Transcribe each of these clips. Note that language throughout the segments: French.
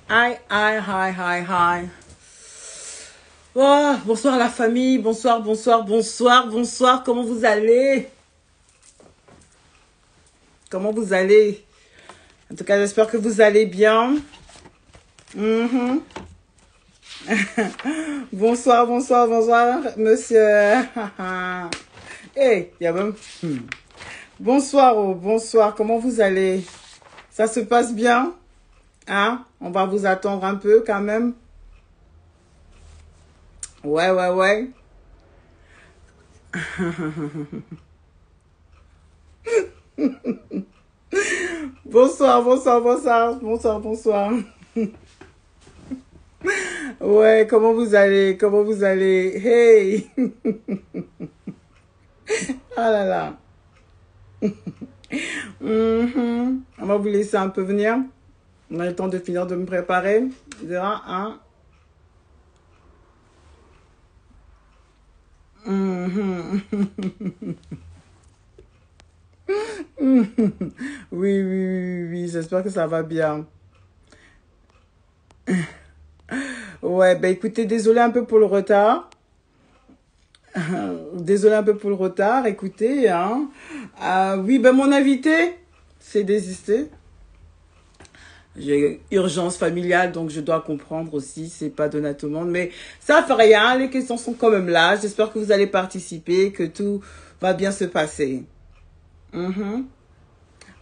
Hi, hi, hi, hi, hi. Oh, bonsoir la famille, bonsoir, bonsoir, bonsoir, bonsoir. Comment vous allez? Comment vous allez? En tout cas, j'espère que vous allez bien. Mhm. Bonsoir, bonsoir, bonsoir, monsieur. Hey, il y a même... Bonsoir, oh, bonsoir. Comment vous allez? Ça se passe bien? Hein? On va vous attendre un peu quand même. Ouais, ouais, ouais. Bonsoir, bonsoir, bonsoir, bonsoir, bonsoir. Ouais, comment vous allez? Comment vous allez? Hey! Ah là là. On va vous laisser un peu venir. On a le temps de finir de me préparer. Hein? Oui, oui, oui, oui, j'espère que ça va bien. Ouais, ben écoutez, désolé un peu pour le retard. Désolé un peu pour le retard, écoutez, hein. Oui, ben mon invité s'est désisté. J'ai urgence familiale, donc je dois comprendre aussi, c'est pas donné à tout le monde. Mais ça fait rien, les questions sont quand même là. J'espère que vous allez participer, que tout va bien se passer. Mhm.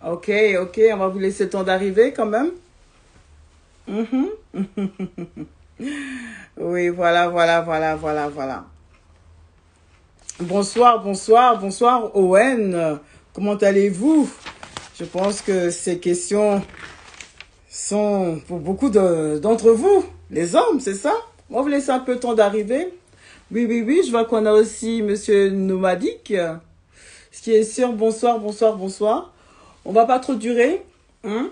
Ok, ok, on va vous laisser le temps d'arriver quand même. Mhm. Oui, voilà, voilà, voilà, voilà, voilà. Bonsoir, bonsoir, bonsoir, Owen. Comment allez-vous? Je pense que ces questions sont pour beaucoup d'entre vous, les hommes, c'est ça? On va vous laisser un peu le temps d'arriver. Oui, oui, oui, je vois qu'on a aussi Monsieur Nomadique. Ce qui est sûr, bonsoir, bonsoir, bonsoir. On va pas trop durer, hein?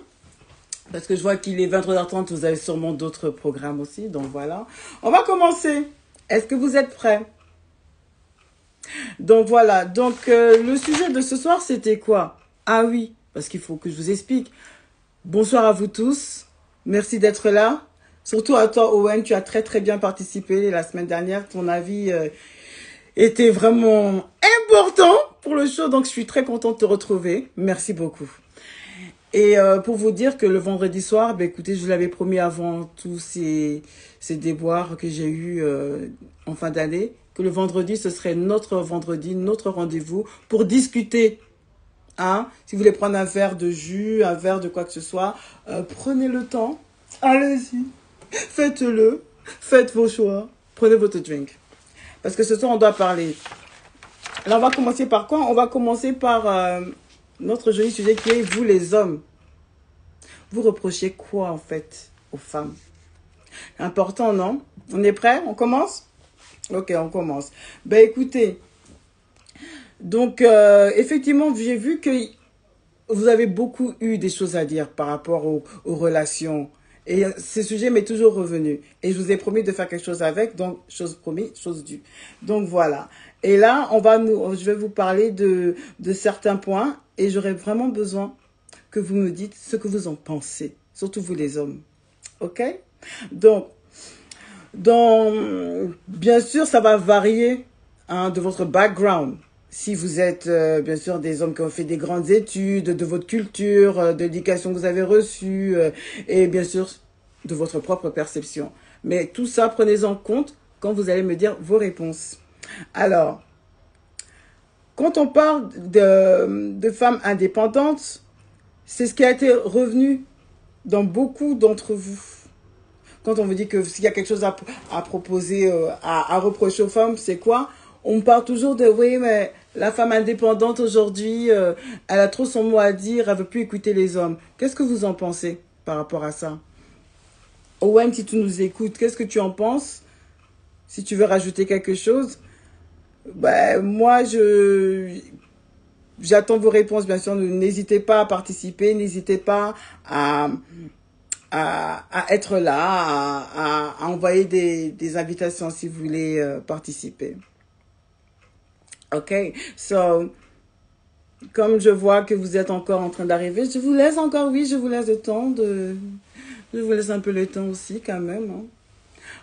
Parce que je vois qu'il est 23h30, vous avez sûrement d'autres programmes aussi, donc voilà. On va commencer. Est-ce que vous êtes prêts? Donc voilà, donc le sujet de ce soir, c'était quoi? Ah oui, parce qu'il faut que je vous explique. Bonsoir à vous tous. Merci d'être là. Surtout à toi, Owen, tu as très très bien participé la semaine dernière. Ton avis était vraiment important pour le show, donc je suis très contente de te retrouver. Merci beaucoup. Et pour vous dire que le vendredi soir, ben, écoutez, je vous l'avais promis avant tous ces déboires que j'ai eus en fin d'année, que le vendredi, ce serait notre vendredi, notre rendez-vous pour discuter. Hein? Si vous voulez prendre un verre de jus, un verre de quoi que ce soit, prenez le temps. Allez-y. Faites-le. Faites vos choix. Prenez votre drink. Parce que ce soir, on doit parler. Alors, on va commencer par quoi? On va commencer par notre joli sujet qui est vous les hommes. Vous reprochez quoi en fait aux femmes? Important, non? On est prêt? On commence? Ok, on commence. Ben écoutez, donc effectivement, j'ai vu que vous avez beaucoup eu des choses à dire par rapport aux relations. Et ce sujet m'est toujours revenu. Et je vous ai promis de faire quelque chose avec, donc chose promise, chose due. Donc voilà. Et là, je vais vous parler de certains points et j'aurais vraiment besoin que vous me dites ce que vous en pensez. Surtout vous les hommes. Ok? Donc, bien sûr, ça va varier hein, de votre background. Si vous êtes, bien sûr, des hommes qui ont fait des grandes études, de votre culture, de l'éducation que vous avez reçue, et bien sûr, de votre propre perception. Mais tout ça, prenez-en compte quand vous allez me dire vos réponses. Alors, quand on parle de femmes indépendantes, c'est ce qui a été revenu dans beaucoup d'entre vous. Quand on vous dit que s'il y a quelque chose à proposer, à reprocher aux femmes, c'est quoi? On parle toujours de oui, mais la femme indépendante aujourd'hui, elle a trop son mot à dire, elle veut plus écouter les hommes. Qu'est-ce que vous en pensez par rapport à ça? Owen, si tu nous écoutes, qu'est-ce que tu en penses? Si tu veux rajouter quelque chose, ben, moi, j'attends vos réponses, bien sûr. N'hésitez pas à participer, n'hésitez pas à être là, à envoyer des invitations si vous voulez participer. Ok, so, comme je vois que vous êtes encore en train d'arriver, je vous laisse encore, oui, je vous laisse le temps Je vous laisse un peu le temps aussi, quand même. Hein.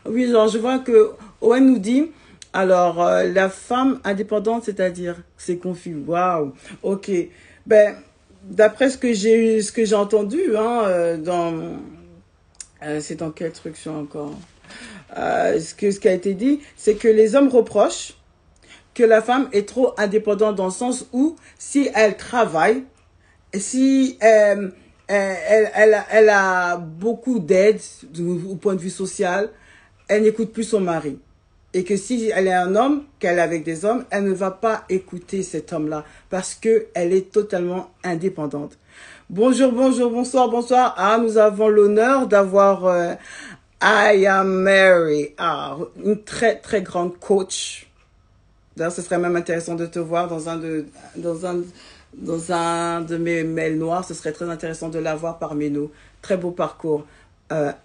Oui, genre, je vois que Owen nous dit, alors, la femme indépendante, c'est-à-dire, c'est confus. Waouh. Ok. Ben, d'après ce que j'ai entendu, hein, c'est dans quel truc ça encore? Ce qui a été dit, c'est que les hommes reprochent que la femme est trop indépendante dans le sens où, si elle travaille, si elle a beaucoup d'aide au point de vue social, elle n'écoute plus son mari. Et que si elle est un homme, qu'elle est avec des hommes, elle ne va pas écouter cet homme-là parce qu'elle est totalement indépendante. Bonjour, bonjour, bonsoir, bonsoir. Ah, nous avons l'honneur d'avoir I am Mary, une très très grande coach. D'ailleurs, ce serait même intéressant de te voir dans un de mes mails noirs. Ce serait très intéressant de la voir parmi nous. Très beau parcours.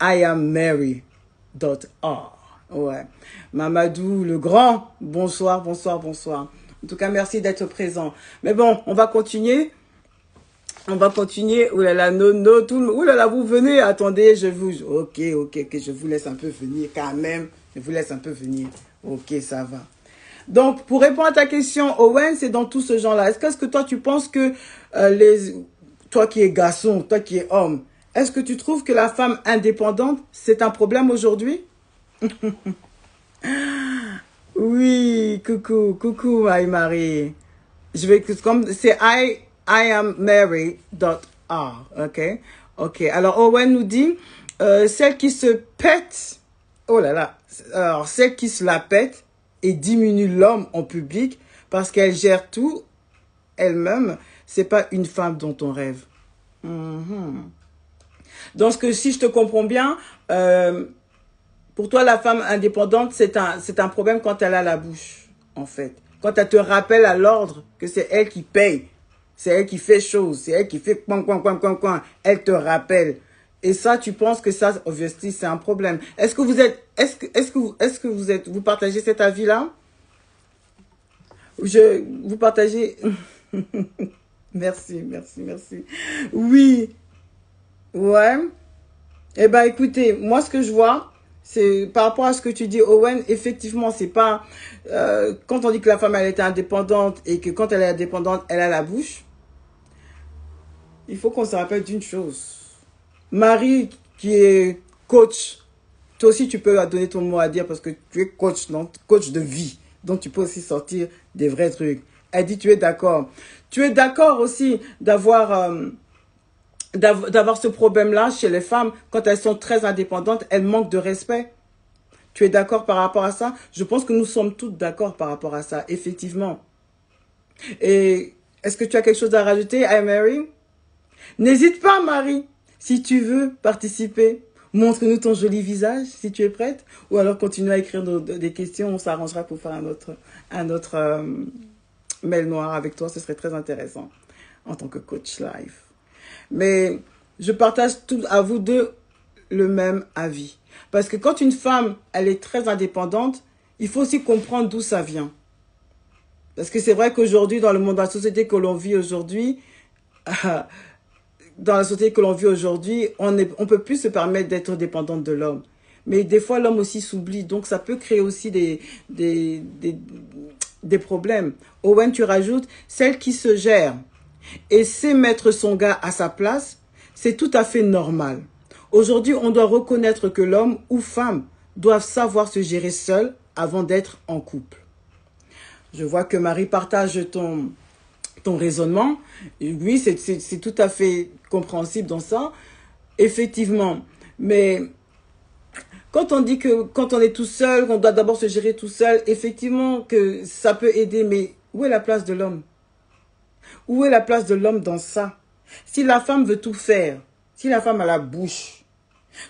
IamMary.R. Ouais. Mamadou le grand. Bonsoir, bonsoir, bonsoir. En tout cas, merci d'être présent. Mais bon, on va continuer. On va continuer. Ouh là là, non, tout le... Ouh là là, vous venez. Attendez, je vous... Ok, je vous laisse un peu venir quand même. Je vous laisse un peu venir. Ok, ça va. Donc, pour répondre à ta question, Owen, c'est dans tout ce genre-là. Est-ce que toi, tu penses que toi qui es garçon, toi qui es homme, est-ce que tu trouves que la femme indépendante, c'est un problème aujourd'hui? Oui, coucou, Marie. Je vais, comme, c'est IamMary.R, ok. Alors, Owen nous dit, celle qui se pète, oh là là, alors, celle qui se la pète et diminue l'homme en public parce qu'elle gère tout elle-même, c'est pas une femme dont on rêve. Donc, si je te comprends bien, pour toi, la femme indépendante, c'est un problème quand elle a la bouche, en fait. Quand elle te rappelle à l'ordre que c'est elle qui paye, c'est elle qui fait chose, c'est elle qui fait coin, elle te rappelle. Et ça, tu penses que ça, obviously, c'est un problème. Est-ce que vous partagez cet avis-là? Vous partagez. Merci. Oui. Ouais. Eh ben, écoutez, moi, ce que je vois, c'est par rapport à ce que tu dis, Owen, effectivement, c'est pas quand on dit que la femme elle est indépendante et que quand elle est indépendante, elle a la bouche. Il faut qu'on se rappelle d'une chose. Marie, qui est coach, toi aussi tu peux donner ton mot à dire parce que tu es coach, non? Coach de vie. Donc tu peux aussi sortir des vrais trucs. Elle dit tu es d'accord. Tu es d'accord aussi d'avoir ce problème-là chez les femmes quand elles sont très indépendantes, elles manquent de respect. Tu es d'accord par rapport à ça? Je pense que nous sommes toutes d'accord par rapport à ça, effectivement. Et est-ce que tu as quelque chose à rajouter, Mary? N'hésite pas, Marie, si tu veux participer. Montre-nous ton joli visage, si tu es prête. Ou alors continue à écrire des questions. On s'arrangera pour faire un autre mail noir avec toi. Ce serait très intéressant en tant que coach live. Mais je partage tout à vous deux le même avis. Parce que quand une femme, elle est très indépendante, il faut aussi comprendre d'où ça vient. Parce que c'est vrai qu'aujourd'hui, dans le monde, dans la société que l'on vit aujourd'hui, on ne peut plus se permettre d'être dépendante de l'homme. Mais des fois, l'homme aussi s'oublie. Donc, ça peut créer aussi des problèmes. Owen, tu rajoutes, celle qui se gère et sait mettre son gars à sa place, c'est tout à fait normal. Aujourd'hui, on doit reconnaître que l'homme ou femme doivent savoir se gérer seul avant d'être en couple. Je vois que Marie partage ton raisonnement. Et oui, c'est tout à fait compréhensible dans ça. Effectivement. Mais quand on dit que quand on est tout seul, qu'on doit d'abord se gérer tout seul, effectivement que ça peut aider. Mais où est la place de l'homme? Où est la place de l'homme dans ça? Si la femme veut tout faire, si la femme a la bouche,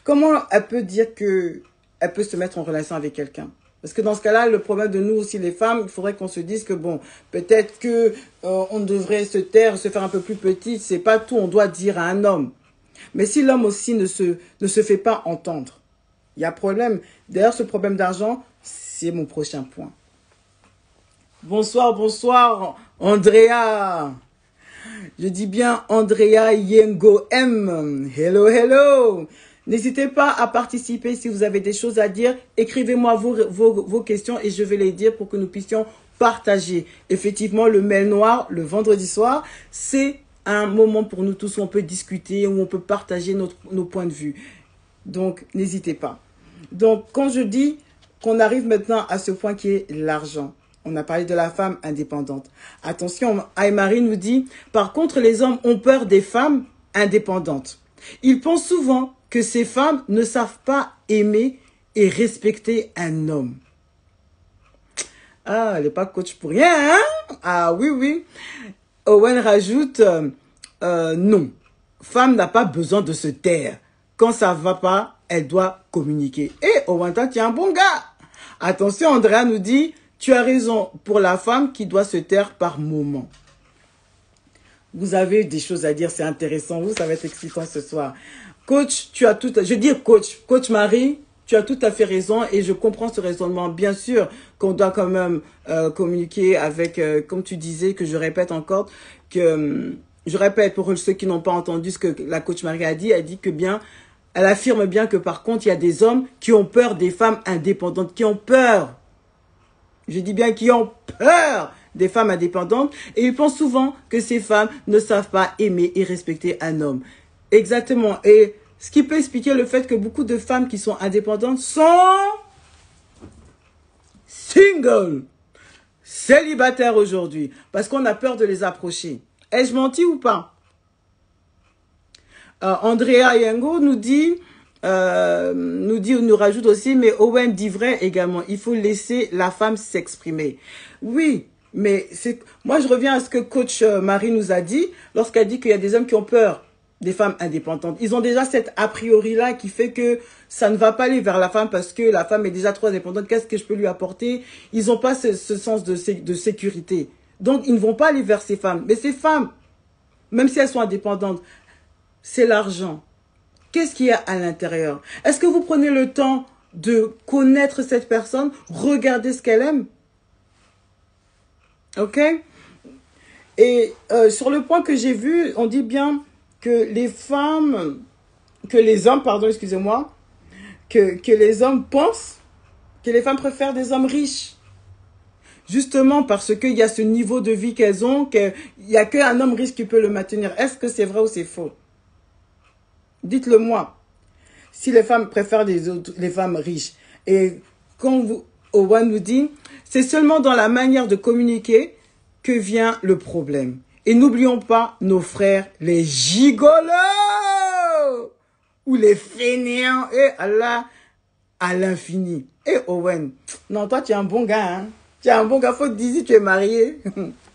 comment elle peut dire que elle peut se mettre en relation avec quelqu'un? Parce que dans ce cas-là, le problème de nous aussi, les femmes, il faudrait qu'on se dise que bon, peut-être que on devrait se taire, se faire un peu plus petite. C'est pas tout, on doit dire à un homme. Mais si l'homme aussi ne se fait pas entendre, il y a problème. D'ailleurs, ce problème d'argent, c'est mon prochain point. Bonsoir, Andrea. Je dis bien Andrea Yengo M. Hello. N'hésitez pas à participer si vous avez des choses à dire. Écrivez-moi vos questions et je vais les dire pour que nous puissions partager. Effectivement, le mail noir, le vendredi soir, c'est un moment pour nous tous où on peut discuter, où on peut partager nos points de vue. Donc, n'hésitez pas. Donc, quand je dis qu'on arrive maintenant à ce point qui est l'argent, on a parlé de la femme indépendante. Attention, Aymari nous dit, par contre, les hommes ont peur des femmes indépendantes. Ils pensent souvent que ces femmes ne savent pas aimer et respecter un homme. Ah, elle n'est pas coach pour rien, hein? Ah oui, oui. Owen rajoute, non, femme n'a pas besoin de se taire. Quand ça va pas, elle doit communiquer. Et Owen, tu es un bon gars. Attention, Andrea nous dit, tu as raison pour la femme qui doit se taire par moment. Vous avez des choses à dire, c'est intéressant. Vous, ça va être excitant ce soir. Coach, tu as tout... Je dis coach Marie, tu as tout à fait raison et je comprends ce raisonnement. Bien sûr qu'on doit quand même communiquer avec, comme tu disais, que je répète encore, que je répète pour ceux qui n'ont pas entendu ce que la coach Marie a dit, elle dit que bien, elle affirme bien que par contre, il y a des hommes qui ont peur des femmes indépendantes, qui ont peur. Je dis bien qui ont peur des femmes indépendantes et ils pensent souvent que ces femmes ne savent pas aimer et respecter un homme. Exactement. Et ce qui peut expliquer le fait que beaucoup de femmes qui sont indépendantes sont single, célibataires aujourd'hui, parce qu'on a peur de les approcher. Ai-je menti ou pas? Andrea Yengo nous rajoute aussi, mais Owen dit vrai également, il faut laisser la femme s'exprimer. Oui, mais moi je reviens à ce que coach Marie nous a dit, lorsqu'elle dit qu'il y a des hommes qui ont peur des femmes indépendantes. Ils ont déjà cette a priori-là qui fait que ça ne va pas aller vers la femme parce que la femme est déjà trop indépendante. Qu'est-ce que je peux lui apporter? Ils n'ont pas ce sens de sécurité. Donc, ils ne vont pas aller vers ces femmes. Mais ces femmes, même si elles sont indépendantes, c'est l'argent. Qu'est-ce qu'il y a à l'intérieur? Est-ce que vous prenez le temps de connaître cette personne, regarder ce qu'elle aime? Ok? Et sur le point que j'ai vu, on dit bien que les hommes, pardon, excusez-moi, que les hommes pensent que les femmes préfèrent des hommes riches. Justement parce qu'il y a ce niveau de vie qu'elles ont, qu'il n'y a qu'un homme riche qui peut le maintenir. Est-ce que c'est vrai ou c'est faux? Dites-le moi. Si les femmes préfèrent les femmes riches. Et quand Owen nous dit, c'est seulement dans la manière de communiquer que vient le problème. Et n'oublions pas nos frères, les gigolos ou les fainéants. Et Allah, à l'infini. Et Owen, non, toi, tu es un bon gars. Hein? Tu es un bon gars. Faut te dire, tu es marié.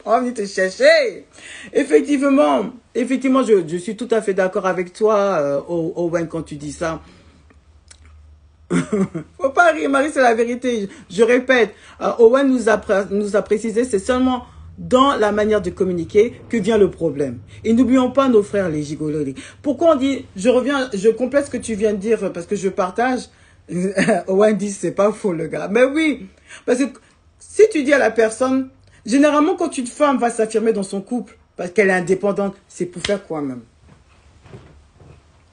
On va venir te chercher. Effectivement, je suis tout à fait d'accord avec toi, Owen, quand tu dis ça. Faut pas rire, Marie, c'est la vérité. Je répète, Owen nous a précisé, c'est seulement dans la manière de communiquer que vient le problème. Et n'oublions pas nos frères les gigolos. Pourquoi on dit, je complète ce que tu viens de dire parce que je partage. Owen dit, c'est pas faux le gars. Mais oui, parce que si tu dis à la personne, généralement quand une femme va s'affirmer dans son couple parce qu'elle est indépendante, c'est pour faire quoi même?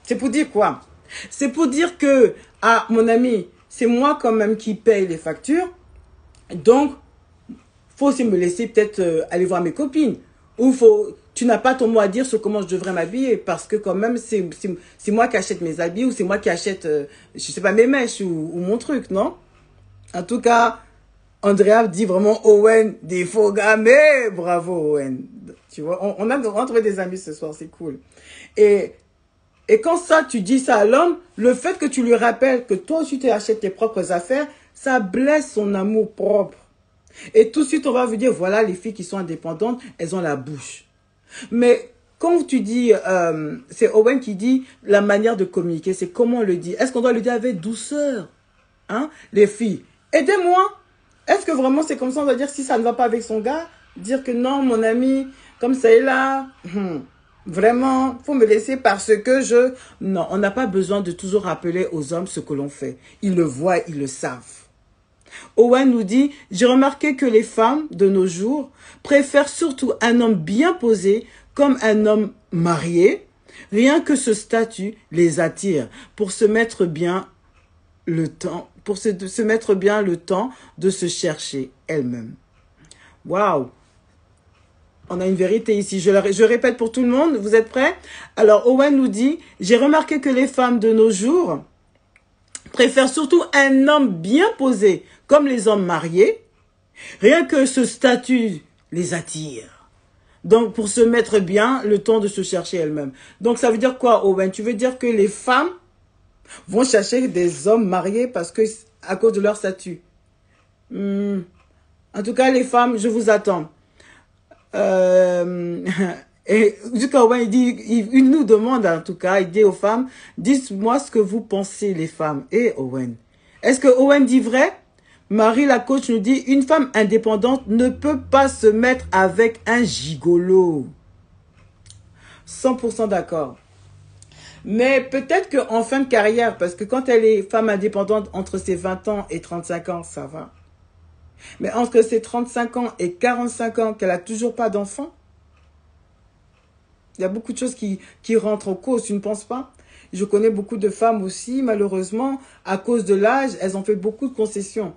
C'est pour dire quoi? C'est pour dire que, ah mon ami, c'est moi quand même qui paye les factures, donc faut aussi me laisser peut-être aller voir mes copines. Ou tu n'as pas ton mot à dire sur comment je devrais m'habiller parce que quand même c'est moi qui achète mes habits ou c'est moi qui achète, je sais pas, mes mèches ou mon truc, non? En tout cas, Andrea dit vraiment Owen, des faux gars, mais bravo Owen. Tu vois, on a trouvé des amis ce soir, c'est cool. Et quand ça, tu dis ça à l'homme, le fait que tu lui rappelles que toi aussi tu achètes tes propres affaires, ça blesse son amour propre. Et tout de suite, on va vous dire, voilà, les filles qui sont indépendantes, elles ont la bouche. Mais quand tu dis, c'est Owen qui dit la manière de communiquer, c'est comment on le dit. Est-ce qu'on doit le dire avec douceur? Hein? Les filles, aidez-moi. Est-ce que vraiment c'est comme ça, on doit dire si ça ne va pas avec son gars, dire que non, mon ami, comme ça est là, vraiment, faut me laisser parce que Non, on n'a pas besoin de toujours rappeler aux hommes ce que l'on fait. Ils le voient, ils le savent. Owen nous dit, j'ai remarqué que les femmes de nos jours préfèrent surtout un homme bien posé comme un homme marié, Rien que ce statut les attire pour se mettre bien le temps, se mettre bien le temps de se chercher elles-mêmes. Waouh! On a une vérité ici. Je répète pour tout le monde. Vous êtes prêts? Alors, Owen nous dit, j'ai remarqué que les femmes de nos jours préfèrent surtout un homme bien posé, comme les hommes mariés. Rien que ce statut les attire. Donc, pour se mettre bien, le temps de se chercher elles-mêmes. Donc, ça veut dire quoi, Owen? Tu veux dire que les femmes vont chercher des hommes mariés à cause de leur statut? En tout cas, les femmes, je vous attends. Et jusqu'à Owen, il nous demande, en tout cas, il dit aux femmes, dites-moi ce que vous pensez, les femmes. Et Owen, est-ce que Owen dit vrai? Marie, la coach, nous dit, une femme indépendante ne peut pas se mettre avec un gigolo. 100% d'accord. Mais peut-être qu'en fin de carrière, parce que quand elle est femme indépendante entre ses 20 ans et 35 ans, ça va. Mais entre ses 35 ans et 45 ans, qu'elle n'a toujours pas d'enfant, il y a beaucoup de choses qui rentrent en cause, tu ne penses pas? Je connais beaucoup de femmes aussi, malheureusement, à cause de l'âge, elles ont fait beaucoup de concessions.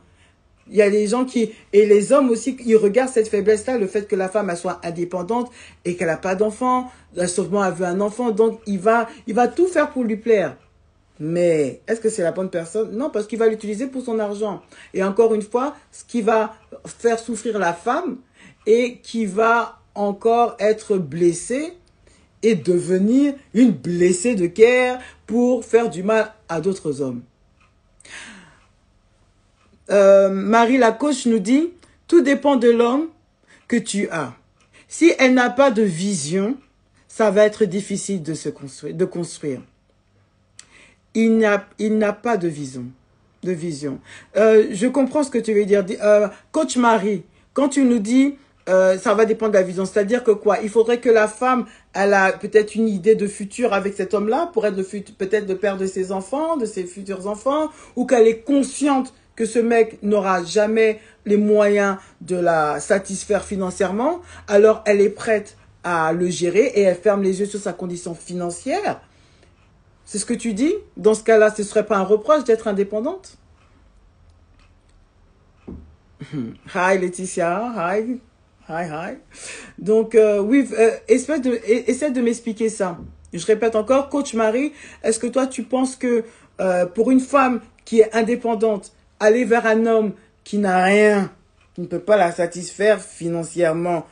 Il y a des gens et les hommes aussi, ils regardent cette faiblesse-là, le fait que la femme elle soit indépendante et qu'elle n'a pas d'enfant, seulement elle veut un enfant, donc il va tout faire pour lui plaire. Mais est-ce que c'est la bonne personne? Non, parce qu'il va l'utiliser pour son argent. Et encore une fois, ce qui va faire souffrir la femme et qui va encore être blessée et devenir une blessée de guerre pour faire du mal à d'autres hommes. Marie la coach nous dit, tout dépend de l'homme que tu as. Si elle n'a pas de vision, ça va être difficile de construire. Il n'a pas de vision. Je comprends ce que tu veux dire. Coach Marie, quand tu nous dis ça va dépendre de la vision, c'est-à-dire que quoi? Il faudrait que la femme, elle a peut-être une idée de futur avec cet homme-là, pour être peut-être le père de ses enfants, de ses futurs enfants, ou qu'elle est consciente que ce mec n'aura jamais les moyens de la satisfaire financièrement, alors elle est prête à le gérer et elle ferme les yeux sur sa condition financière. C'est ce que tu dis? Dans ce cas-là, ce ne serait pas un reproche d'être indépendante? Hi Laetitia, hi. Donc, oui, essaie de m'expliquer ça. Je répète encore, coach Marie, est-ce que toi, tu penses que pour une femme qui est indépendante, aller vers un homme qui n'a rien, qui ne peut pas la satisfaire financièrement,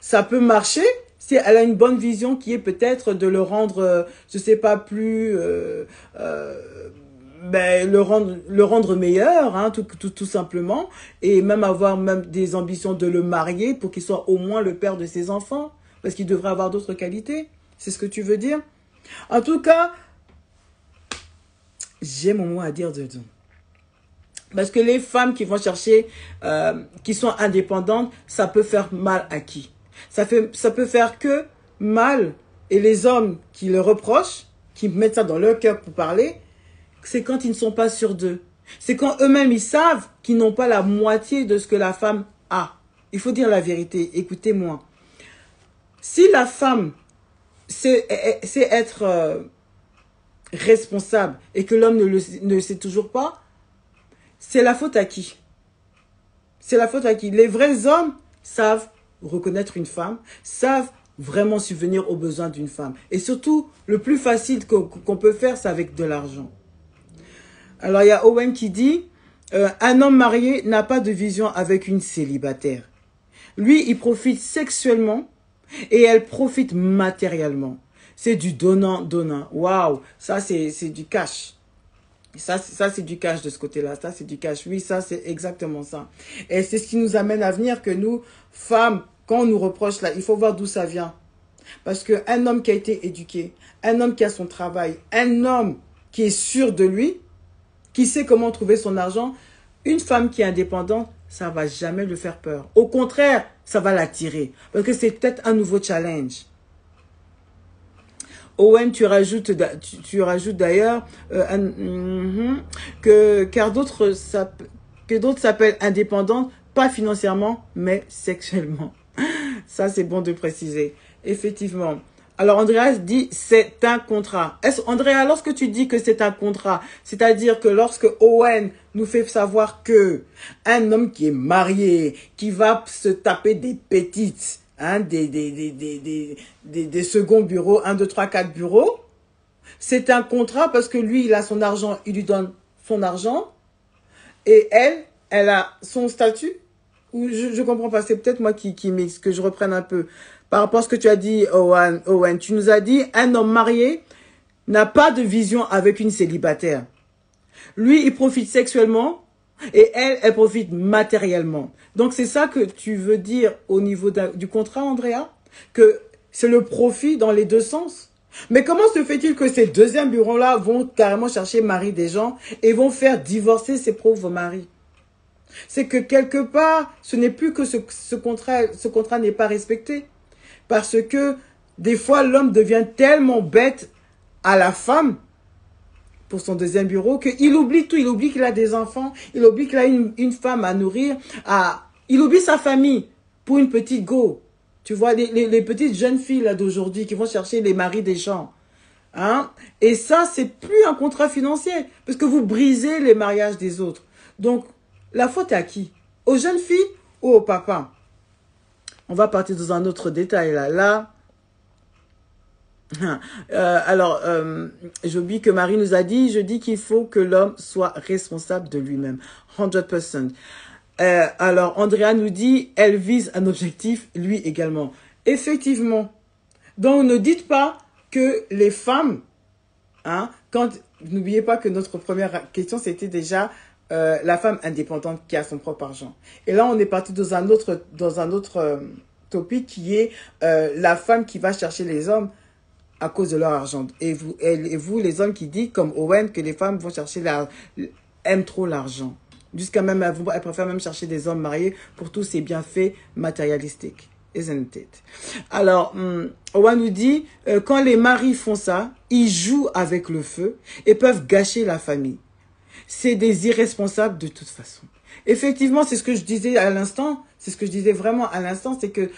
ça peut marcher si elle a une bonne vision qui est peut-être de le rendre, je sais pas, plus... le rendre meilleur, hein, tout simplement, et même avoir des ambitions de le marier pour qu'il soit au moins le père de ses enfants, parce qu'il devrait avoir d'autres qualités. C'est ce que tu veux dire? En tout cas, j'ai mon mot à dire dedans. Parce que les femmes qui vont chercher, qui sont indépendantes, ça peut faire mal à qui? Ça peut faire que mal, et les hommes qui le reprochent, qui mettent ça dans leur cœur pour parler, c'est quand ils ne sont pas sûrs d'eux. C'est quand eux-mêmes, ils savent qu'ils n'ont pas la moitié de ce que la femme a. Il faut dire la vérité. Écoutez-moi. Si la femme sait être responsable et que l'homme ne le sait toujours pas, c'est la faute à qui? C'est la faute à qui? Les vrais hommes savent reconnaître une femme, savent vraiment subvenir aux besoins d'une femme. Et surtout, le plus facile qu'on peut faire, c'est avec de l'argent. Alors, il y a Owen qui dit, un homme marié n'a pas de vision avec une célibataire. Lui, il profite sexuellement et elle profite matériellement. C'est du donnant-donnant. Waouh, ça, c'est du cash. Ça c'est du cash de ce côté-là. Ça, c'est du cash. Oui, ça, c'est exactement ça. Et c'est ce qui nous amène à venir que nous, femmes, quand on nous reproche là, il faut voir d'où ça vient. Parce qu'un homme qui a été éduqué, un homme qui a son travail, un homme qui est sûr de lui, qui sait comment trouver son argent, une femme qui est indépendante, ça ne va jamais lui faire peur. Au contraire, ça va l'attirer. Parce que c'est peut-être un nouveau challenge. Owen, tu rajoutes d'ailleurs que d'autres s'appellent indépendantes, pas financièrement, mais sexuellement. Ça, c'est bon de préciser. Effectivement. Alors, Andrea dit, c'est un contrat. Andrea, lorsque tu dis que c'est un contrat, c'est-à-dire que lorsque Owen nous fait savoir que un homme qui est marié, qui va se taper des petites, hein, des seconds bureaux, 1, 2, 3, 4 bureaux, c'est un contrat parce que lui, il a son argent, il lui donne son argent, et elle a son statut. Ou je comprends pas, c'est peut-être moi qui mixe, que je reprenne un peu. Par rapport à ce que tu as dit, Owen, tu nous as dit, un homme marié n'a pas de vision avec une célibataire. Lui, il profite sexuellement et elle profite matériellement. Donc, c'est ça que tu veux dire au niveau du contrat, Andrea? Que c'est le profit dans les deux sens? Mais comment se fait-il que ces deuxièmes bureaux-là vont carrément chercher mari des gens et vont faire divorcer ces pauvres maris? C'est que quelque part, ce n'est plus que ce contrat n'est pas respecté. Parce que des fois, l'homme devient tellement bête à la femme pour son deuxième bureau qu'il oublie tout. Il oublie qu'il a des enfants, il oublie qu'il a une femme à nourrir, il oublie sa famille pour une petite go. Tu vois, les petites jeunes filles là d'aujourd'hui qui vont chercher les maris des gens. Hein? Et ça, c'est plus un contrat financier parce que vous brisez les mariages des autres. Donc, la faute est à qui? Aux jeunes filles ou au papa? On va partir dans un autre détail là. J'oublie que Marie nous a dit, je dis qu'il faut que l'homme soit responsable de lui-même. 100%. Alors, Andrea nous dit, elle vise un objectif, lui également. Effectivement. Donc, ne dites pas que les femmes, hein, n'oubliez pas que notre première question, c'était déjà la femme indépendante qui a son propre argent. Et là, on est parti dans un autre topic qui est la femme qui va chercher les hommes à cause de leur argent. Et vous les hommes qui disent, comme Owen, que les femmes vont chercher aiment trop l'argent. Jusqu'à même, elles préfèrent même chercher des hommes mariés pour tous ces bienfaits matérialistiques. Isn't it? Alors, Owen nous dit, quand les maris font ça, ils jouent avec le feu et peuvent gâcher la famille. C'est des irresponsables de toute façon. Effectivement, c'est ce que je disais à l'instant. C'est ce que je disais vraiment à l'instant, c'est que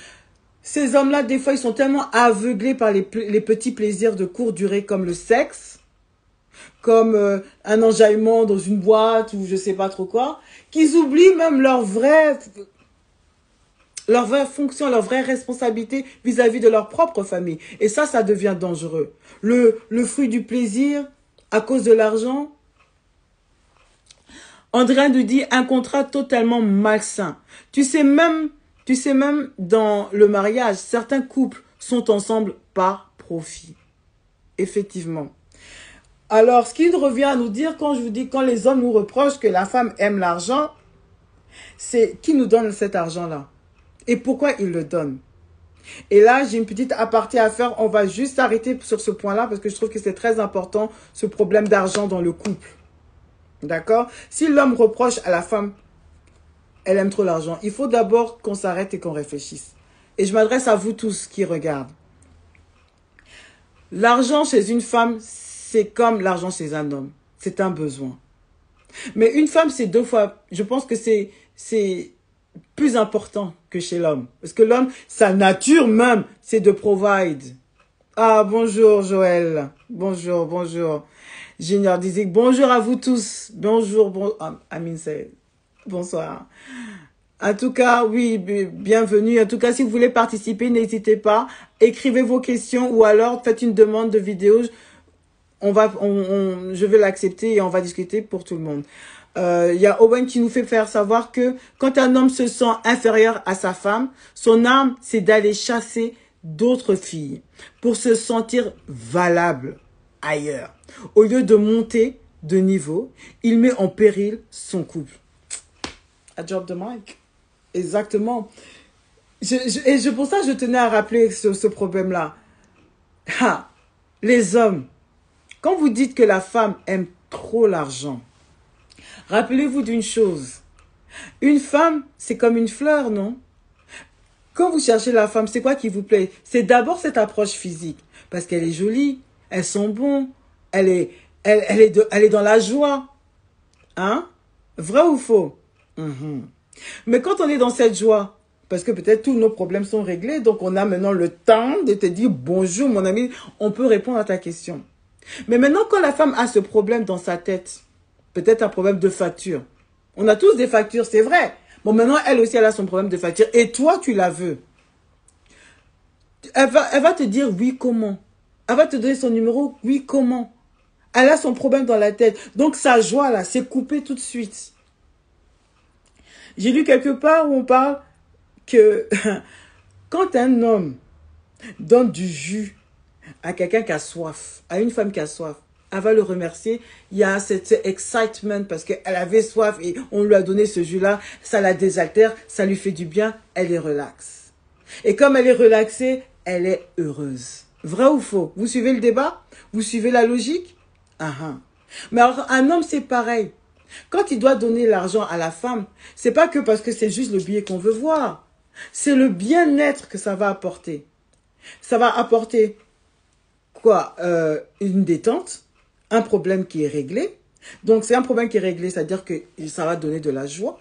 ces hommes-là, des fois, ils sont tellement aveuglés par les petits plaisirs de courte durée comme le sexe, comme un enjaillement dans une boîte ou je sais pas trop quoi, qu'ils oublient même leur vraie fonction, leur vraie responsabilité vis-à-vis de leur propre famille. Et ça devient dangereux. Le fruit du plaisir à cause de l'argent. Andrea nous dit un contrat totalement malsain. Tu sais même dans le mariage, certains couples sont ensemble par profit. Effectivement. Alors, ce qui revient à nous dire, quand les hommes nous reprochent que la femme aime l'argent, c'est qui nous donne cet argent-là? Et pourquoi ils le donnent? Et là, j'ai une petite aparté à faire. On va juste s'arrêter sur ce point-là parce que je trouve que c'est très important, ce problème d'argent dans le couple. D'accord? Si l'homme reproche à la femme, elle aime trop l'argent, il faut d'abord qu'on s'arrête et qu'on réfléchisse. Et je m'adresse à vous tous qui regardent. L'argent chez une femme, c'est comme l'argent chez un homme. C'est un besoin. Mais une femme, c'est deux fois. Je pense que c'est plus important que chez l'homme. Parce que l'homme, sa nature même, c'est de provide. Ah, bonjour Joël. Bonjour, bonjour. Junior disait bonjour à vous tous. Bonjour, Amine Saïd. Bonsoir. En tout cas, oui, bienvenue. En tout cas, si vous voulez participer, n'hésitez pas. Écrivez vos questions ou alors faites une demande de vidéo. Je vais l'accepter et on va discuter pour tout le monde. Il y a Owen qui nous fait faire savoir que quand un homme se sent inférieur à sa femme, son arme, c'est d'aller chasser d'autres filles pour se sentir valable ailleurs. Au lieu de monter de niveau, il met en péril son couple. I drop the mic. Exactement. Et pour ça, je tenais à rappeler ce problème-là. Les hommes, quand vous dites que la femme aime trop l'argent, rappelez-vous d'une chose. Une femme, c'est comme une fleur, non? Quand vous cherchez la femme, c'est quoi qui vous plaît? C'est d'abord cette approche physique. Parce qu'elle est jolie, elles sont bonnes, elle est dans la joie. Hein? Vrai ou faux? Mais quand on est dans cette joie, Parce que peut-être tous nos problèmes sont réglés. Donc, on a maintenant le temps de te dire, bonjour, mon ami, on peut répondre à ta question. Mais maintenant, quand la femme a ce problème dans sa tête, peut-être un problème de facture. On a tous des factures, c'est vrai. Bon, maintenant, elle aussi, elle a son problème de facture. Et toi, tu la veux. Elle va te dire oui, comment. Elle va te donner son numéro, oui, comment. Elle a son problème dans la tête. Donc, sa joie, là, c'est coupé tout de suite. J'ai lu quelque part où on parle que quand un homme donne du jus à quelqu'un qui a soif, à une femme qui a soif, elle va le remercier. Il y a cet excitement parce qu'elle avait soif et on lui a donné ce jus-là. Ça la désaltère, ça lui fait du bien, elle est relaxe. Et comme elle est relaxée, elle est heureuse. Vrai ou faux? Vous suivez le débat? Vous suivez la logique? Mais alors, un homme, c'est pareil. Quand il doit donner l'argent à la femme, c'est pas que parce que c'est juste le billet qu'on veut voir. C'est le bien-être que ça va apporter. Ça va apporter quoi? Une détente, un problème qui est réglé. Donc, c'est un problème qui est réglé, c'est-à-dire que ça va donner de la joie.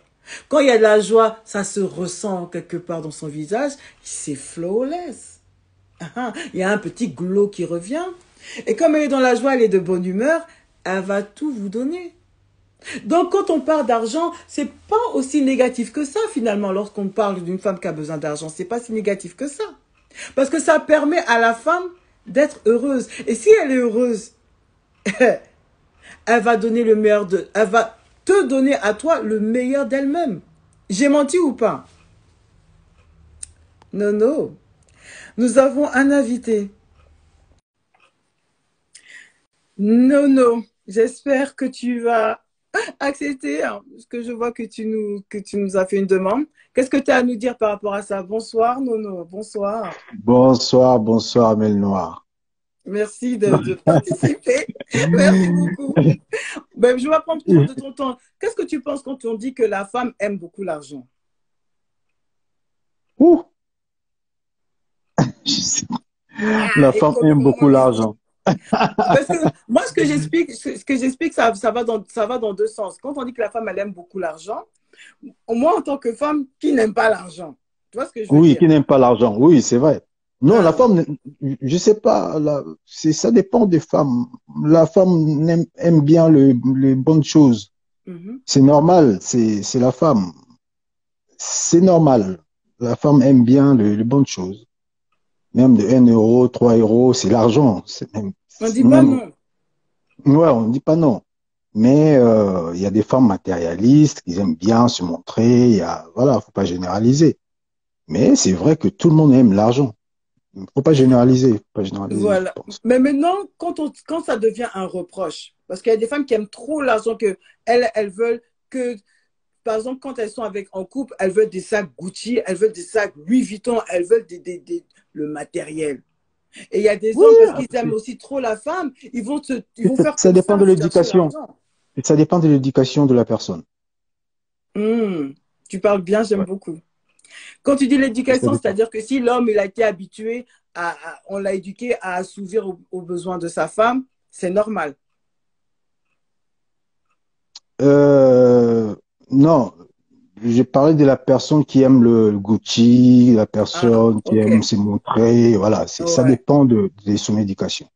Quand il y a de la joie, ça se ressent quelque part dans son visage. C'est flawless. Il y a un petit glow qui revient. Et comme elle est dans la joie, elle est de bonne humeur, elle va tout vous donner. Donc, quand on parle d'argent, c'est pas aussi négatif que ça, finalement, lorsqu'on parle d'une femme qui a besoin d'argent. C'est pas si négatif que ça. Parce que ça permet à la femme d'être heureuse. Et si elle est heureuse, elle va donner le meilleur elle va te donner à toi le meilleur d'elle-même. J'ai menti ou pas? Non, non. Nous avons un invité. Non, non. J'espère que tu vas accepter, hein, parce que je vois que tu nous as fait une demande. Qu'est-ce que tu as à nous dire par rapport à ça? Bonsoir, Nono. Bonsoir. Bonsoir, bonsoir, Mel Noir. Merci de participer. Merci beaucoup. Ben, je vais prendre trop de ton temps. Qu'est-ce que tu penses quand on dit que la femme aime beaucoup l'argent? Ouh, je sais pas. La Et femme comme le aime moment beaucoup mystique. l'argent. Parce que moi, ce que j'explique, ça va dans deux sens. Quand on dit que la femme, elle aime beaucoup l'argent, moi, en tant que femme, qui n'aime pas l'argent? Tu vois ce que je veux Oui, dire? qui n'aime pas l'argent. Oui, c'est vrai. Non, la Ah, femme, je sais pas, ça dépend des femmes. La femme aime bien les bonnes choses. mhm. C'est normal, c'est la femme. C'est normal. La femme aime bien les bonnes choses. Même de 1 euro, 3 euros, c'est l'argent. On ne C'est dit pas même non. Ouais, on ne dit pas non. Mais il y a des femmes matérialistes qui aiment bien se montrer. Voilà, faut pas généraliser. Mais c'est vrai que tout le monde aime l'argent. Faut pas généraliser, je Voilà. pense. Mais maintenant, quand ça devient un reproche, parce qu'il y a des femmes qui aiment trop l'argent, que elles veulent que, par exemple, quand elles sont en couple, elles veulent des sacs Gucci, elles veulent des sacs Louis Vuitton, elles veulent le matériel. Et il y a des Oui, hommes, parce qu'ils aiment après, aussi trop la femme, ils vont faire ça comme dépend ça, de chercher l'éducation. l'argent. Ça dépend de l'éducation de la personne. Hmm, tu parles bien, j'aime Ouais, beaucoup. Quand tu dis ça l'éducation, dépend. c'est-à-dire que si l'homme, il a été habitué on l'a éduqué à assouvir aux besoins de sa femme, c'est normal. Euh, non, j'ai parlé de la personne qui aime le Gucci, la Ah, personne qui ok. aime se montrer. Voilà, ça Ouais. dépend de son éducation.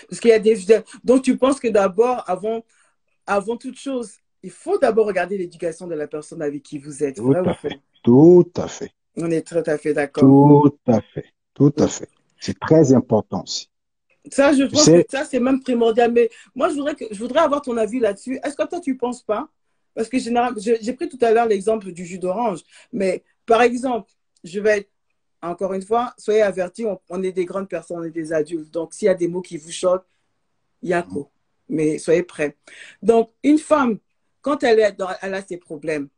Parce qu'il y a des... Donc, tu penses que d'abord, avant toute chose, il faut d'abord regarder l'éducation de la personne avec qui vous êtes, Tout vrai ou à fait. faux? Tout à fait. On est tout à fait d'accord. Tout à fait, tout à fait. C'est très important aussi. Ça, je Tu pense que sais, ça, c'est même primordial. Mais moi, je voudrais avoir ton avis là-dessus. Est-ce que toi, tu ne penses pas? Parce que généralement, j'ai pris tout à l'heure l'exemple du jus d'orange. Mais par exemple, je vais être, encore une fois, soyez avertis, on est des grandes personnes, on est des adultes. Donc, s'il y a des mots qui vous choquent, yako. Mais soyez prêts. Donc, une femme, quand elle a ses problèmes,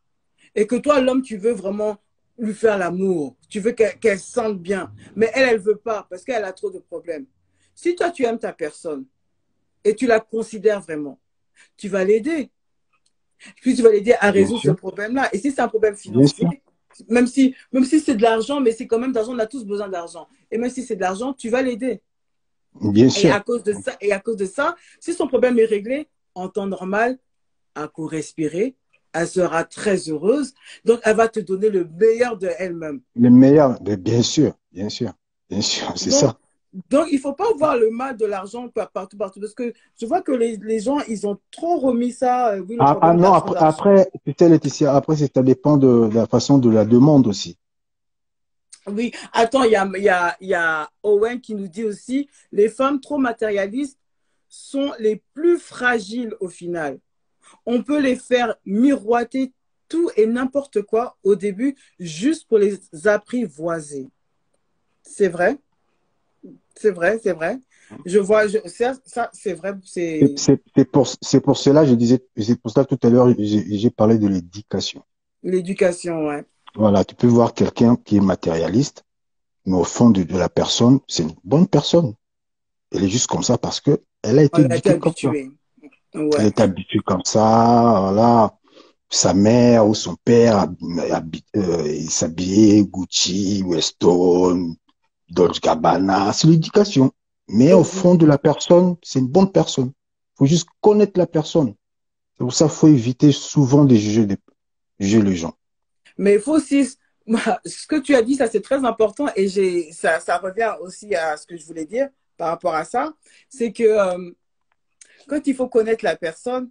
et que toi, l'homme, tu veux vraiment lui faire l'amour, tu veux qu'elle se sente bien, mais elle ne veut pas parce qu'elle a trop de problèmes. Si toi, tu aimes ta personne et tu la considères vraiment, tu vas l'aider. Puis tu vas l'aider à bien résoudre ce sûr, problème-là. Et si c'est un problème bien financier, sûr, même si c'est de l'argent, mais c'est quand même d'argent, on a tous besoin d'argent. Et même si c'est de l'argent, tu vas l'aider. bien Et sûr. à cause de ça, si son problème est réglé, en temps normal, à co respirer, elle sera très heureuse. Donc, elle va te donner le meilleur de elle-même. Le meilleur, mais bien sûr, bien sûr, bien sûr, c'est Donc, ça. donc, il ne faut pas voir le mal de l'argent partout, partout. Parce que je vois que les gens, ils ont trop remis ça. Oui, le Ah, ah problème non, d'argent, après, d'argent. après, tu sais, Laetitia, après, ça dépend de la façon de la demande aussi. Oui, attends, il y a Owen qui nous dit aussi, les femmes trop matérialistes sont les plus fragiles au final. On peut les faire miroiter tout et n'importe quoi au début juste pour les apprivoiser. C'est vrai, c'est vrai, c'est vrai. Je vois, ça c'est vrai, c'est C'est pour cela, je disais, c'est pour ça tout à l'heure, j'ai parlé de l'éducation. l'éducation, ouais. Voilà, tu peux voir quelqu'un qui est matérialiste, mais au fond de la personne, c'est une bonne personne. Elle est juste comme ça parce que elle a été On a été éduquée comme ça. habitué. Elle Ouais. est habituée comme ça, voilà. Sa mère ou son père il s'habillait Gucci, Weston, Dolce Gabbana. C'est l'éducation. Mais au Donc, fond de la personne, c'est une bonne personne. Il faut juste connaître la personne. C'est pour ça qu'il faut éviter souvent de juger les gens. mais il faut aussi, ce que tu as dit, ça c'est très important et ça revient aussi à ce que je voulais dire par rapport à ça, c'est que quand il faut connaître la personne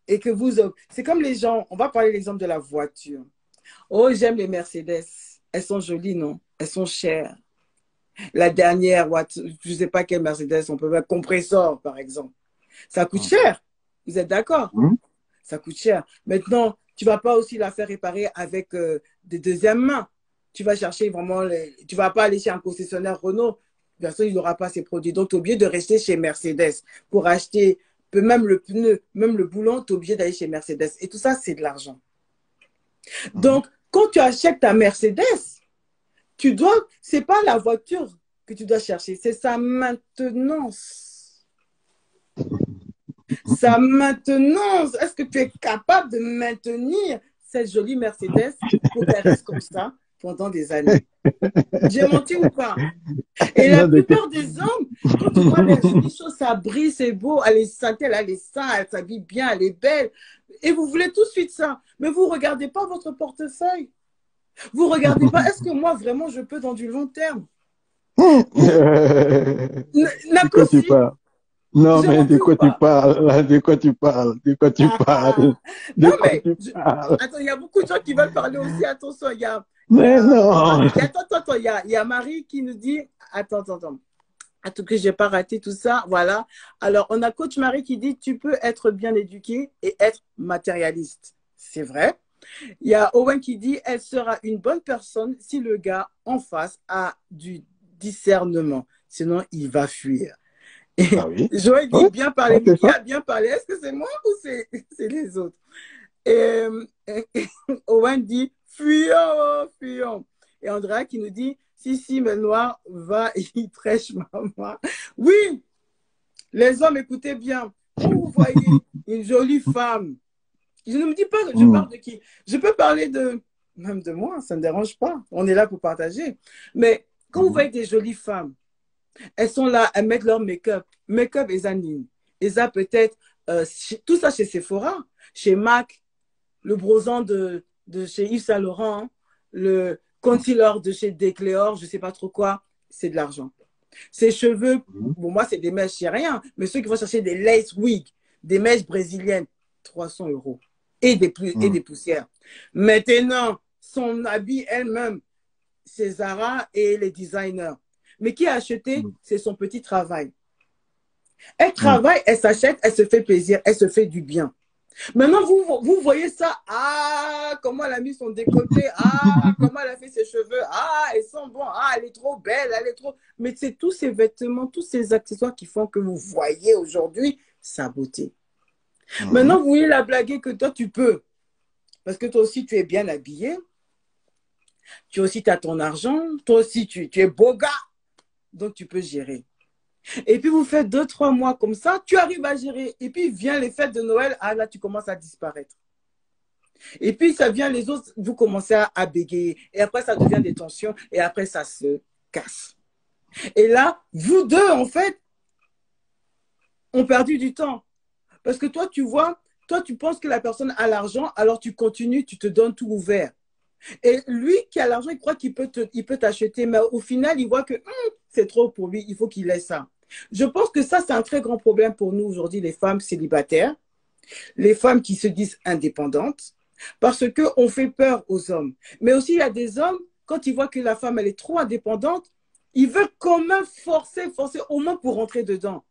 et que vous, c'est comme les gens, on va parler de l'exemple de la voiture. Oh, j'aime les Mercedes. Elles sont jolies, non? Elles sont chères. La dernière, je ne sais pas quelle Mercedes, on peut mettre compresseur, par exemple. Ça coûte cher. Vous êtes d'accord? Mhm. Ça coûte cher. Maintenant, tu ne vas pas aussi la faire réparer avec des deuxièmes mains. Tu vas chercher vraiment, tu ne vas pas aller chez un concessionnaire Renault. Bien sûr, il n'aura pas ces produits. Donc, tu es obligé de rester chez Mercedes pour acheter même le pneu, même le boulon, tu es obligé d'aller chez Mercedes. Et tout ça, c'est de l'argent. Mhm. Donc, quand tu achètes ta Mercedes, c'est pas la voiture que tu dois chercher, c'est sa maintenance. Sa maintenance. Est-ce que tu es capable de maintenir cette jolie Mercedes pour qu'elle reste comme ça pendant des années? J'ai menti ou pas? Et la Non, de- plupart des hommes, quand tu vois les jolies choses, ça brille, c'est beau, elle est santé, elle a les seins, elle s'habille bien, elle est belle. Et vous voulez tout de suite ça. Mais vous ne regardez pas votre portefeuille. Vous ne regardez pas, est-ce que moi vraiment je peux dans du long terme? Vous, De quoi tu Nakosi, parles? Non, j'ai mais de menti ou quoi tu pas? parles? De quoi tu parles? De quoi tu parles? De Non, quoi mais tu parles? attends, il y a beaucoup de gens qui veulent parler aussi. Attention, Mais non! il y a Marie qui nous dit, attends. Attends que j'ai pas raté tout ça. Voilà. Alors, on a coach Marie qui dit, tu peux être bien éduqué et être matérialiste. C'est vrai. Il y a Owen qui dit, elle sera une bonne personne si le gars en face a du discernement. Sinon, il va fuir. Ah oui? Joël dit Ouais, bien ouais, parler, mais c'est qui ça. a bien parlé? Est-ce que c'est moi ou c'est les autres? Et, Owen dit fuyons, fuyons. Et Andrea qui nous dit si, mais noir va, il prêche maman. Oui, les hommes, écoutez bien. Quand vous voyez une jolie femme, je ne me dis pas que je Hmm, parle de qui. Je peux parler même de moi, ça ne me dérange pas. On est là pour partager. Mais quand vous mhm, voyez des jolies femmes, elles sont là, elles mettent leur make-up. Make-up et Zanine. Et ça peut-être, tout ça chez Sephora, chez MAC, le brosan de chez Yves Saint Laurent, le concealer de chez Decléor, je ne sais pas trop quoi, c'est de l'argent. Ses cheveux, mhm, bon, moi, c'est des mèches, c'est rien. Mais ceux qui vont chercher des lace wigs, des mèches brésiliennes, 300 euros. Et hmm, des poussières. Maintenant, son habit elle-même, c'est Zara et les designers. Mais qui a acheté, hmm, c'est son petit travail. Elle hmm. travaille, elle s'achète, elle se fait plaisir, elle se fait du bien. Maintenant, vous voyez ça. Ah, comment elle a mis son décolleté. Ah, comment elle a fait ses cheveux. Ah, ils sont bons. Ah, elle est trop belle. Elle est trop. Mais c'est tous ces vêtements, tous ces accessoires qui font que vous voyez aujourd'hui sa beauté. Mhm. Maintenant, vous voulez la blaguer que toi, tu peux. Parce que toi aussi, tu es bien habillé. Tu aussi, tu as ton argent. Toi aussi, tu es beau gars. Donc, tu peux gérer. Et puis, vous faites 2, 3 mois comme ça. Tu arrives à gérer. Et puis, vient les fêtes de Noël. Ah, là, tu commences à disparaître. Et puis, ça vient, les autres, vous commencez à bégayer. Et après, ça devient des tensions. Et après, ça se casse. Et là, vous deux, en fait, ont perdu du temps. Parce que toi, tu vois, toi, tu penses que la personne a l'argent, alors tu continues, tu te donnes tout ouvert. Et lui qui a l'argent, il croit il peut t'acheter, mais au final, il voit que c'est trop pour lui, il faut qu'il laisse ça. Je pense que ça, c'est un très grand problème pour nous aujourd'hui, les femmes célibataires, les femmes qui se disent indépendantes, parce qu'on fait peur aux hommes. Mais aussi, il y a des hommes, quand ils voient que la femme, elle est trop indépendante, ils veulent quand même forcer, au moins pour rentrer dedans.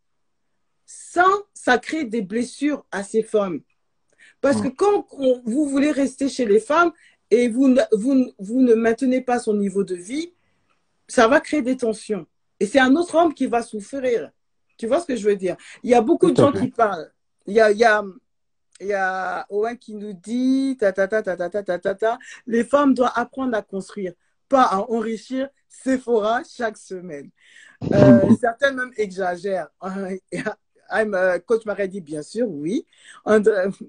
Ça crée des blessures à ces femmes. Parce que Mm. quand vous voulez rester chez les femmes et vous ne maintenez pas son niveau de vie, ça va créer des tensions. Et c'est un autre homme qui va souffrir. Tu vois ce que je veux dire? Il y a beaucoup Tout de à gens fait. qui parlent. Il y a Owen qui nous dit, les femmes doivent apprendre à construire, pas à enrichir Sephora chaque semaine. Certaines même exagèrent. Coach m'aurait dit, bien sûr, oui.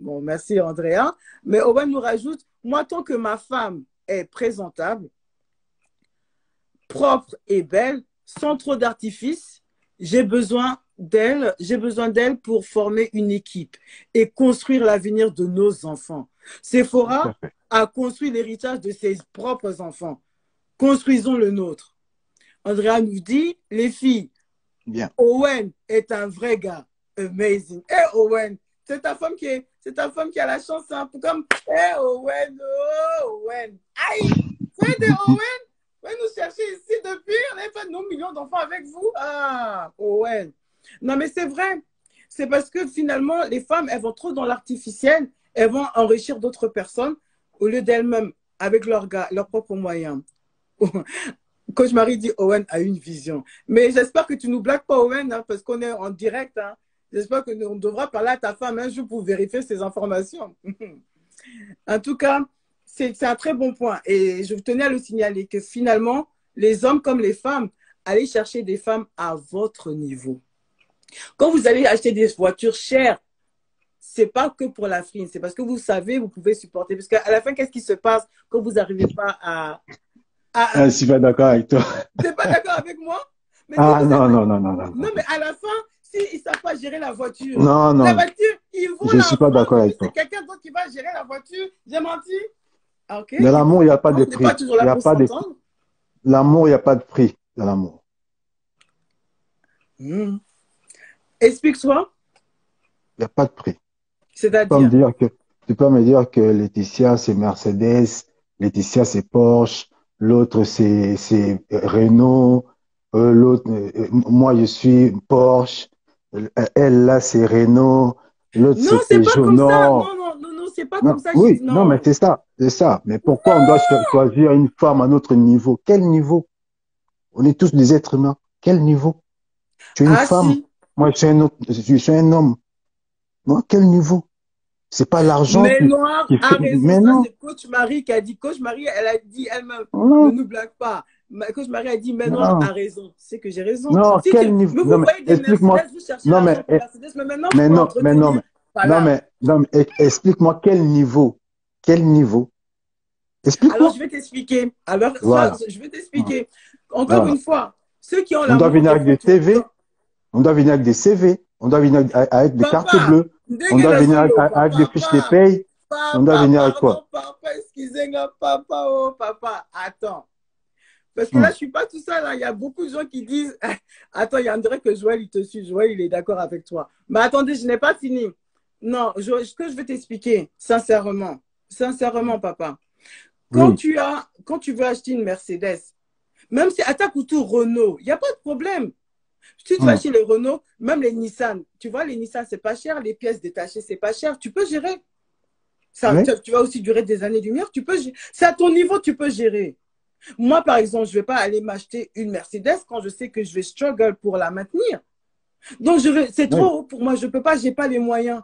Bon, merci Andrea. Mais Owen nous rajoute, moi, tant que ma femme est présentable, propre et belle, sans trop d'artifice, j'ai besoin d'elle pour former une équipe et construire l'avenir de nos enfants. Tout à Sephora fait. a construit l'héritage de ses propres enfants. Construisons le nôtre. Andrea nous dit, les filles, Bien. Owen est un vrai gars. Amazing. Eh Owen, c'est ta femme qui a la chance, hein, pour comme, eh Owen, oh Owen. Aïe, c'est de Owen. Vous nous chercher ici depuis, on a fait nos millions d'enfants avec vous. Ah, Owen. Non, mais c'est vrai. C'est parce que finalement, les femmes, elles vont trop dans l'artificiel, elles vont enrichir d'autres personnes au lieu d'elles-mêmes, avec leurs gars, leurs propres moyens. Coach Marie dit Owen a une vision. Mais j'espère que tu nous blagues pas, Owen, hein, parce qu'on est en direct. Hein. J'espère qu'on devra parler à ta femme un jour pour vérifier ces informations. En tout cas, c'est un très bon point. Et je tenais à le signaler que finalement, les hommes comme les femmes, allez chercher des femmes à votre niveau. Quand vous allez acheter des voitures chères, c'est pas que pour la frime, c'est parce que vous savez, vous pouvez supporter. Parce qu'à la fin, qu'est-ce qui se passe quand vous n'arrivez pas Ah, je suis pas d'accord avec toi. T'es pas d'accord avec moi? Mais si Ah, vous êtes... non, non, non, non, non, Non, non. mais à la fin, s'ils ne savent pas gérer Non, la non, voiture, ils vont je suis la pas d'accord vendre et puis avec c'est toi. quelqu'un d'autre qui va gérer la voiture. J'ai menti? Ah, ok, Dans l'amour, il n'y a pas de on n'est pas prix. toujours Il là n'y a pour pas de... s'entendre. L'amour, il n'y a pas de prix dans l'amour. Hmm. Explique-toi, Il n'y a pas de prix. Pas me c'est-à-dire. dire que, tu peux me dire que Laetitia, c'est Mercedes, Laetitia, c'est Porsche, l'autre, c'est Renault, l'autre, moi, je suis Porsche, elle, là, c'est Renault, l'autre, Non, c'est c'est pas Peugeot. comme ça. Non, Non, c'est pas non, comme ça. J'ai dit oui, non, mais non. c'est ça, c'est ça. Mais pourquoi on doit choisir une femme à notre niveau? Quel niveau? On est tous des êtres humains. Quel niveau? Tu es une Ah femme, si. moi, je suis un homme. Non, quel niveau? C'est pas l'argent Mais Noir qui a fait, raison. mais Ça, non, c'est Coach Marie qui a dit. Coach Marie, elle a dit elle-même. Ne non. nous blague pas. Coach Marie a dit, mais Noir Non, a raison. C'est que j'ai raison. non, Si quel niveau? mais Non, vous mais voyez des explique-moi. Mercedes, vous cherchez Non, l'argent pour Mercedes, mais maintenant, mais pour non, mais non, entretenir, non, voilà. non, explique-moi quel niveau? Quel niveau? Alors, je Explique-moi. vais t'expliquer. Alors, Voilà. je vais t'expliquer. Encore une Voilà. fois, ceux qui ont On doit l'amour venir des avec fois des CV, on doit venir avec des CV, on doit venir avec des cartes Papa, bleues, on doit dégueule venir solo, avec des fiches de papa. paye, on doit venir avec Pardon, quoi? papa, excusez-moi, papa, oh, papa. Attends. Parce que là, Hmm. je suis pas tout seul. Hein. Il y a beaucoup de gens qui disent, attends, il y a André que Joël, il te suit. Joël, il est d'accord avec toi. Mais attendez, je n'ai pas fini. Non, ce que je vais t'expliquer, sincèrement, papa. Oui. Quand tu veux acheter une Mercedes, même si à ta couture Renault, il n'y a pas de problème. Si tu vas Hmm. acheter les Renault, même les Nissan, tu vois, les Nissan, c'est pas cher, les pièces détachées, c'est pas cher, tu peux gérer. Ça, Oui. tu vas aussi durer des années-lumière, tu peux gérer. C'est à ton niveau, tu peux gérer. Moi, par exemple, je ne vais pas aller m'acheter une Mercedes quand je sais que je vais struggle pour la maintenir. Donc, c'est trop Oui. haut pour moi, je ne peux pas, je n'ai pas les moyens.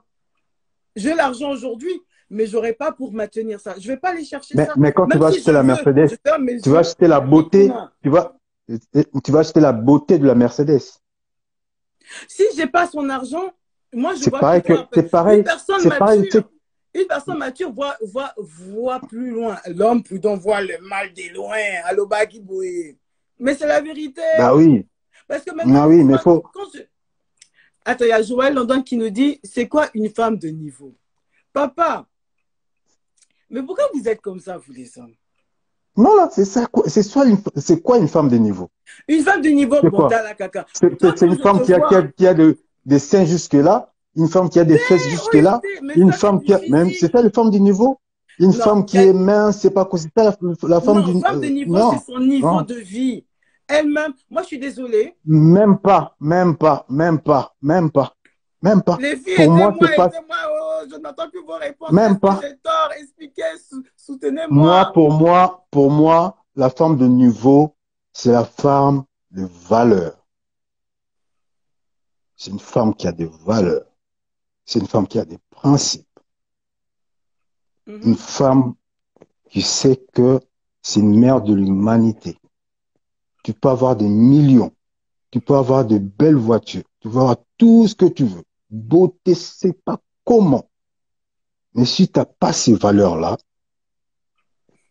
J'ai l'argent aujourd'hui, mais je n'aurai pas pour maintenir ça. Je ne vais pas aller chercher ça. Mais quand tu Même vas si acheter je la veux, Mercedes, je ferme mes tu vas yeux. acheter la beauté, Non. tu vas acheter la beauté de la Mercedes. Si je n'ai pas son argent, moi, je C'est vois pareil plutôt un que, peu. c'est pareil, c'est pareil, tu sais. Une personne mature voit plus loin. L'homme prudent voit le mal de loin. Allo Bagiboué. Mais c'est la vérité. Bah oui, Parce que maintenant, ah oui, mais faut, Attends, il y a Joël London qui nous dit, c'est quoi une femme de niveau? Papa, mais pourquoi vous êtes comme ça, vous les hommes? Non, là, c'est ça. C'est quoi une femme de niveau? Une femme de niveau, C'est bon, quoi? t'as la caca. Toi, C'est quand une je te femme vois, qui a des seins jusque-là, une femme qui a des fesses jusque-là, mais une ça, c'est femme du qui a, même, c'est physique. ça, les femmes du niveau? Une Non, femme qui est mince, c'est pas quoi, c'est ça, la femme non, du, femme de niveau, c'est non, son niveau non, de vie. Elle-même, moi, je suis désolée. même pas, même pas, même pas, même pas, même pas. Les filles, Pour moi, c'est aidez-moi, pas, aidez-moi. Oh, je n'entends plus vos réponses. même Est-ce que pas. j'ai tort? Expliquez, soutenez-moi. Pour moi, la femme de niveau, c'est la femme de valeur. C'est une femme qui a des valeurs. C'est une femme qui a des principes. Une Mhm. femme qui sait que c'est une mère de l'humanité. Tu peux avoir des millions. Tu peux avoir de belles voitures. Tu peux avoir tout ce que tu veux. Beauté, c'est pas comment. Mais si tu n'as pas ces valeurs-là,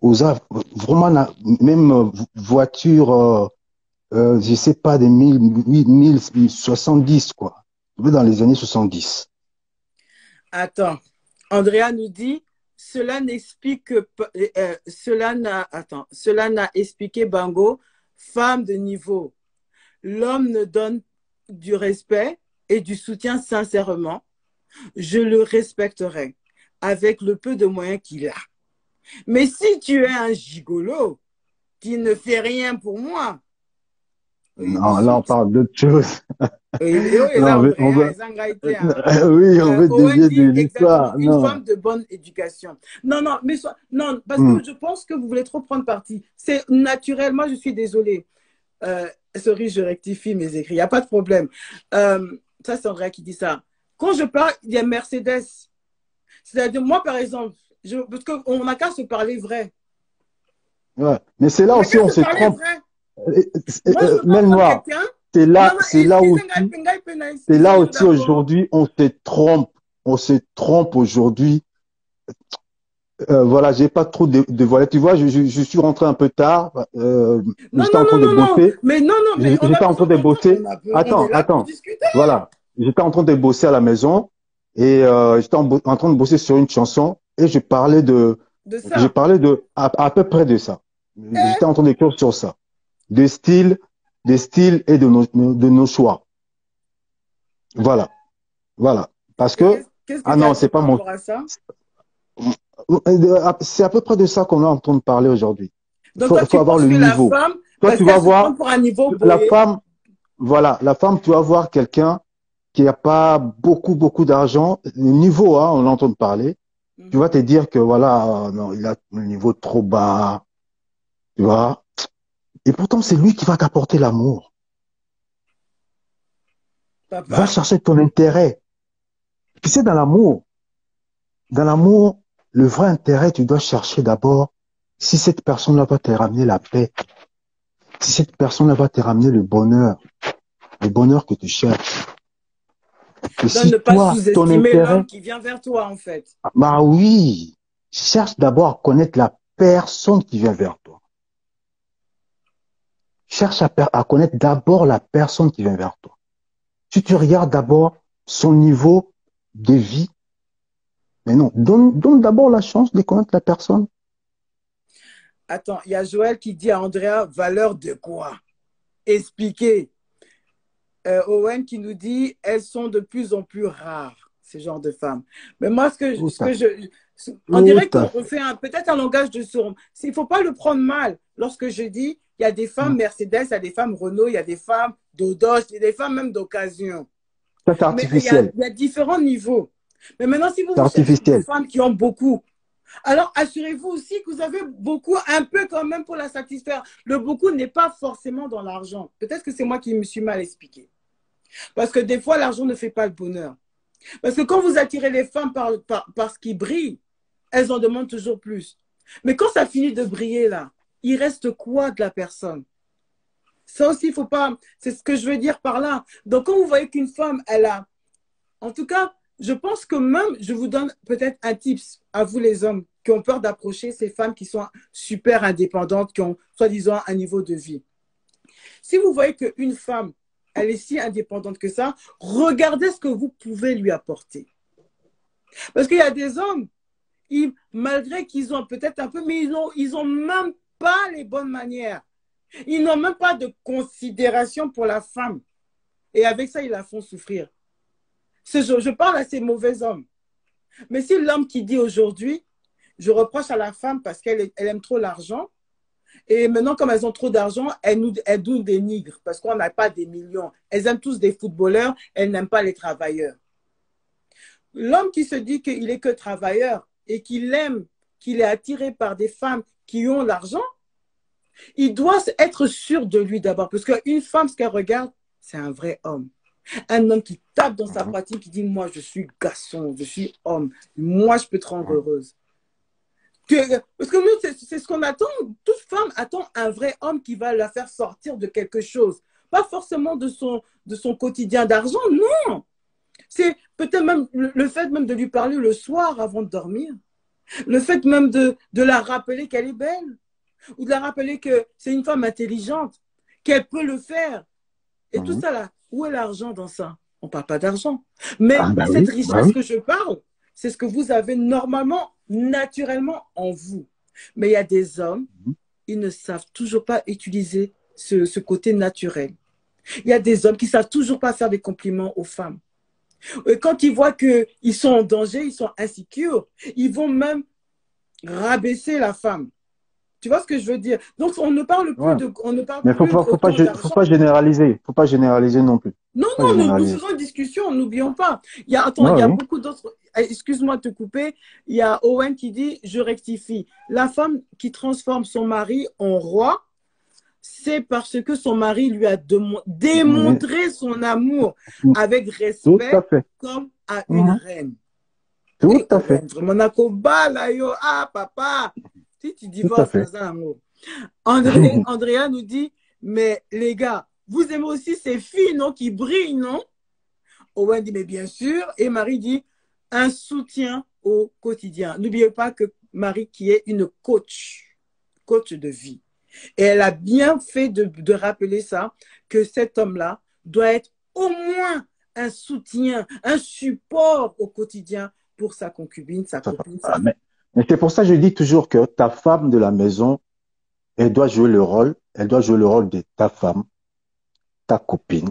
vraiment, même voiture, je sais pas, des 1070, quoi. Dans les années 70. Attends, Andrea nous dit, cela n'explique cela n'a, attends, cela n'a expliqué Bango, femme de niveau. L'homme ne donne du respect et du soutien sincèrement. Je le respecterai avec le peu de moyens qu'il a. Mais si tu es un gigolo qui ne fait rien pour moi, il me Non, là, on saoute. parle d'autre chose. Là, Andrea, hein. oui, on veut Owen dévier de dit exactement l'histoire. une Non. femme de bonne éducation. Non, non, mais non, parce Hmm. que je pense que vous voulez trop prendre parti. C'est naturellement, je suis désolée. Sorry, je rectifie mes écrits, il n'y a pas de problème. Ça, c'est Andrea qui dit ça. Quand je parle, il y a Mercedes. C'est-à-dire, moi, par exemple, parce qu'on n'a qu'à se parler vrai. Ouais. Mais c'est On là n'a aussi qu'à on se se parler trompe. vrai. Moi, je veux pas Même prendre noir. quelqu'un. Non, non, excusez-moi, C'est là excusez-moi aussi d'abord. aujourd'hui, on se trompe. On se trompe aujourd'hui. Voilà, j'ai pas trop dévoilé. Tu vois, je suis rentré un peu tard. Non, J'étais non, en train non, de non, non. bosser. Mais non, non, mais on a J'étais en train besoin de d'entendre. bosser. On est là pour Attends. discuter. Voilà. J'étais en train de bosser à la maison et j'étais en train de bosser sur une chanson et De je ça. parlais à peu près de ça. Eh, J'étais en train d'écrire sur ça. Des styles, des styles et de nos choix. Voilà. Voilà. Parce et que, qu'est-ce que ah tu as non, dit c'est pas par mon, rapport à ça? c'est à peu près de ça qu'on est en train de parler aujourd'hui. Donc, toi, Il faut tu avoir penses le que la niveau. femme, Toi, parce tu vas qu'elle se prend voir pour un niveau la boyé, femme, voilà, la femme, tu vas voir quelqu'un qui n'a pas beaucoup d'argent, le niveau, hein, on entend parler, tu vas mhm, te dire que voilà, non, il a le niveau trop bas, tu vois. Et pourtant, c'est lui qui va t'apporter l'amour. Va papa, chercher ton intérêt. Tu sais, dans l'amour, le vrai intérêt, tu dois chercher d'abord si cette personne-là va te ramener la paix, si cette personne-là va te ramener le bonheur que tu cherches. Et donc si ne pas toi, ton sous-estimer intérêt, l'homme qui vient vers toi, en fait. bah oui, cherche d'abord à connaître la personne qui vient vers toi. Cherche à connaître d'abord la personne qui vient vers toi. Si tu regardes d'abord son niveau de vie, mais non, donne d'abord la chance de connaître la personne. Attends, il y a Joël qui dit à Andrea, valeur de quoi? Expliquez. Owen qui nous dit, elles sont de plus en plus rares, ce genre de femmes. Mais moi, Tout ce à que fait. on Tout dirait à qu'on fait. fait peut-être un langage de sourd. Il ne faut pas le prendre mal. Lorsque je dis, il y a des femmes Mercedes, il y a des femmes Renault, il y a des femmes d'Odos, il y a des femmes même d'occasion. Ça, c'est Mais artificiel. il y a différents niveaux. Mais maintenant, si vous, C'est vous cherchez des artificiel. femmes qui ont beaucoup, alors assurez-vous aussi que vous avez beaucoup, un peu quand même pour la satisfaire. Le beaucoup n'est pas forcément dans l'argent. Peut-être que c'est moi qui me suis mal expliqué. Parce que des fois, l'argent ne fait pas le bonheur. Parce que quand vous attirez les femmes par ce qui brille, elles en demandent toujours plus. Mais quand ça finit de briller, là, il reste quoi de la personne? Ça aussi, il faut pas. C'est ce que je veux dire par là. Donc, quand vous voyez qu'une femme, elle a. En tout cas, je pense que même, je vous donne peut-être un tips à vous, les hommes, qui ont peur d'approcher ces femmes qui sont super indépendantes, qui ont, soi-disant, un niveau de vie. Si vous voyez qu'une femme, elle est si indépendante que ça, regardez ce que vous pouvez lui apporter. Parce qu'il y a des hommes, malgré qu'ils ont peut-être un peu, mais ils ont même pas les bonnes manières. Ils n'ont même pas de considération pour la femme. Et avec ça, ils la font souffrir. Je parle à ces mauvais hommes. Mais si l'homme qui dit aujourd'hui, je reproche à la femme parce qu'elle aime trop l'argent, et maintenant, comme elles ont trop d'argent, elles nous dénigrent parce qu'on n'a pas des millions. Elles aiment tous des footballeurs, elles n'aiment pas les travailleurs. L'homme qui se dit qu'il est que travailleur et qu'il aime, qu'il est attiré par des femmes qui ont l'argent, il doit être sûr de lui d'abord. Parce qu'une femme, ce qu'elle regarde, c'est un vrai homme. Un homme qui tape dans sa poitrine, qui dit, moi, je suis garçon, je suis homme. Moi, je peux te rendre heureuse. Parce que nous, c'est ce qu'on attend. Toute femme attend un vrai homme qui va la faire sortir de quelque chose. Pas forcément de son quotidien d'argent, non. C'est peut-être même le fait même de lui parler le soir avant de dormir. Le fait même de la rappeler qu'elle est belle. Ou de la rappeler que c'est une femme intelligente, qu'elle peut le faire. Et tout ça là, où est l'argent dans ça? On ne parle pas d'argent. Mais Ah, bah cette oui, bah richesse oui. que je parle, c'est ce que vous avez normalement, naturellement en vous. Mais il y a des hommes, ils ne savent toujours pas utiliser ce côté naturel. Il y a des hommes qui ne savent toujours pas faire des compliments aux femmes. Et quand ils voient qu'ils sont en danger, ils sont insécures, ils vont même rabaisser la femme. Tu vois ce que je veux dire? Donc, on ne parle Ouais. plus on ne parle Mais plus autant faut d'argent. pas généraliser. Faut pas généraliser non plus. Non, Faut pas non, nous généraliser. faisons une discussion, n'oublions pas. Attends, il Ah y a oui. beaucoup d'autres. Excuse-moi de te couper. Il y a Owen qui dit, je rectifie. La femme qui transforme son mari en roi, c'est parce que son mari lui a Mais démontré son amour avec tout à respect fait. comme à une Mhm. reine. Tout Et à fait. Owen, vraiment, nakoba, là, yo, ah, papa, si tu Tout à divorces, fait. Andrea nous dit, mais les gars, vous aimez aussi ces filles, non, qui brillent, non? Owen dit, mais bien sûr. Et Marie dit, un soutien au quotidien. N'oubliez pas que Marie, qui est une coach de vie. Et elle a bien fait de rappeler ça, que cet homme-là doit être au moins un soutien, un support au quotidien pour sa concubine, sa copine, sa Ah, femme. mais c'est pour ça que je dis toujours que ta femme de la maison, elle doit jouer le rôle de ta femme, ta copine,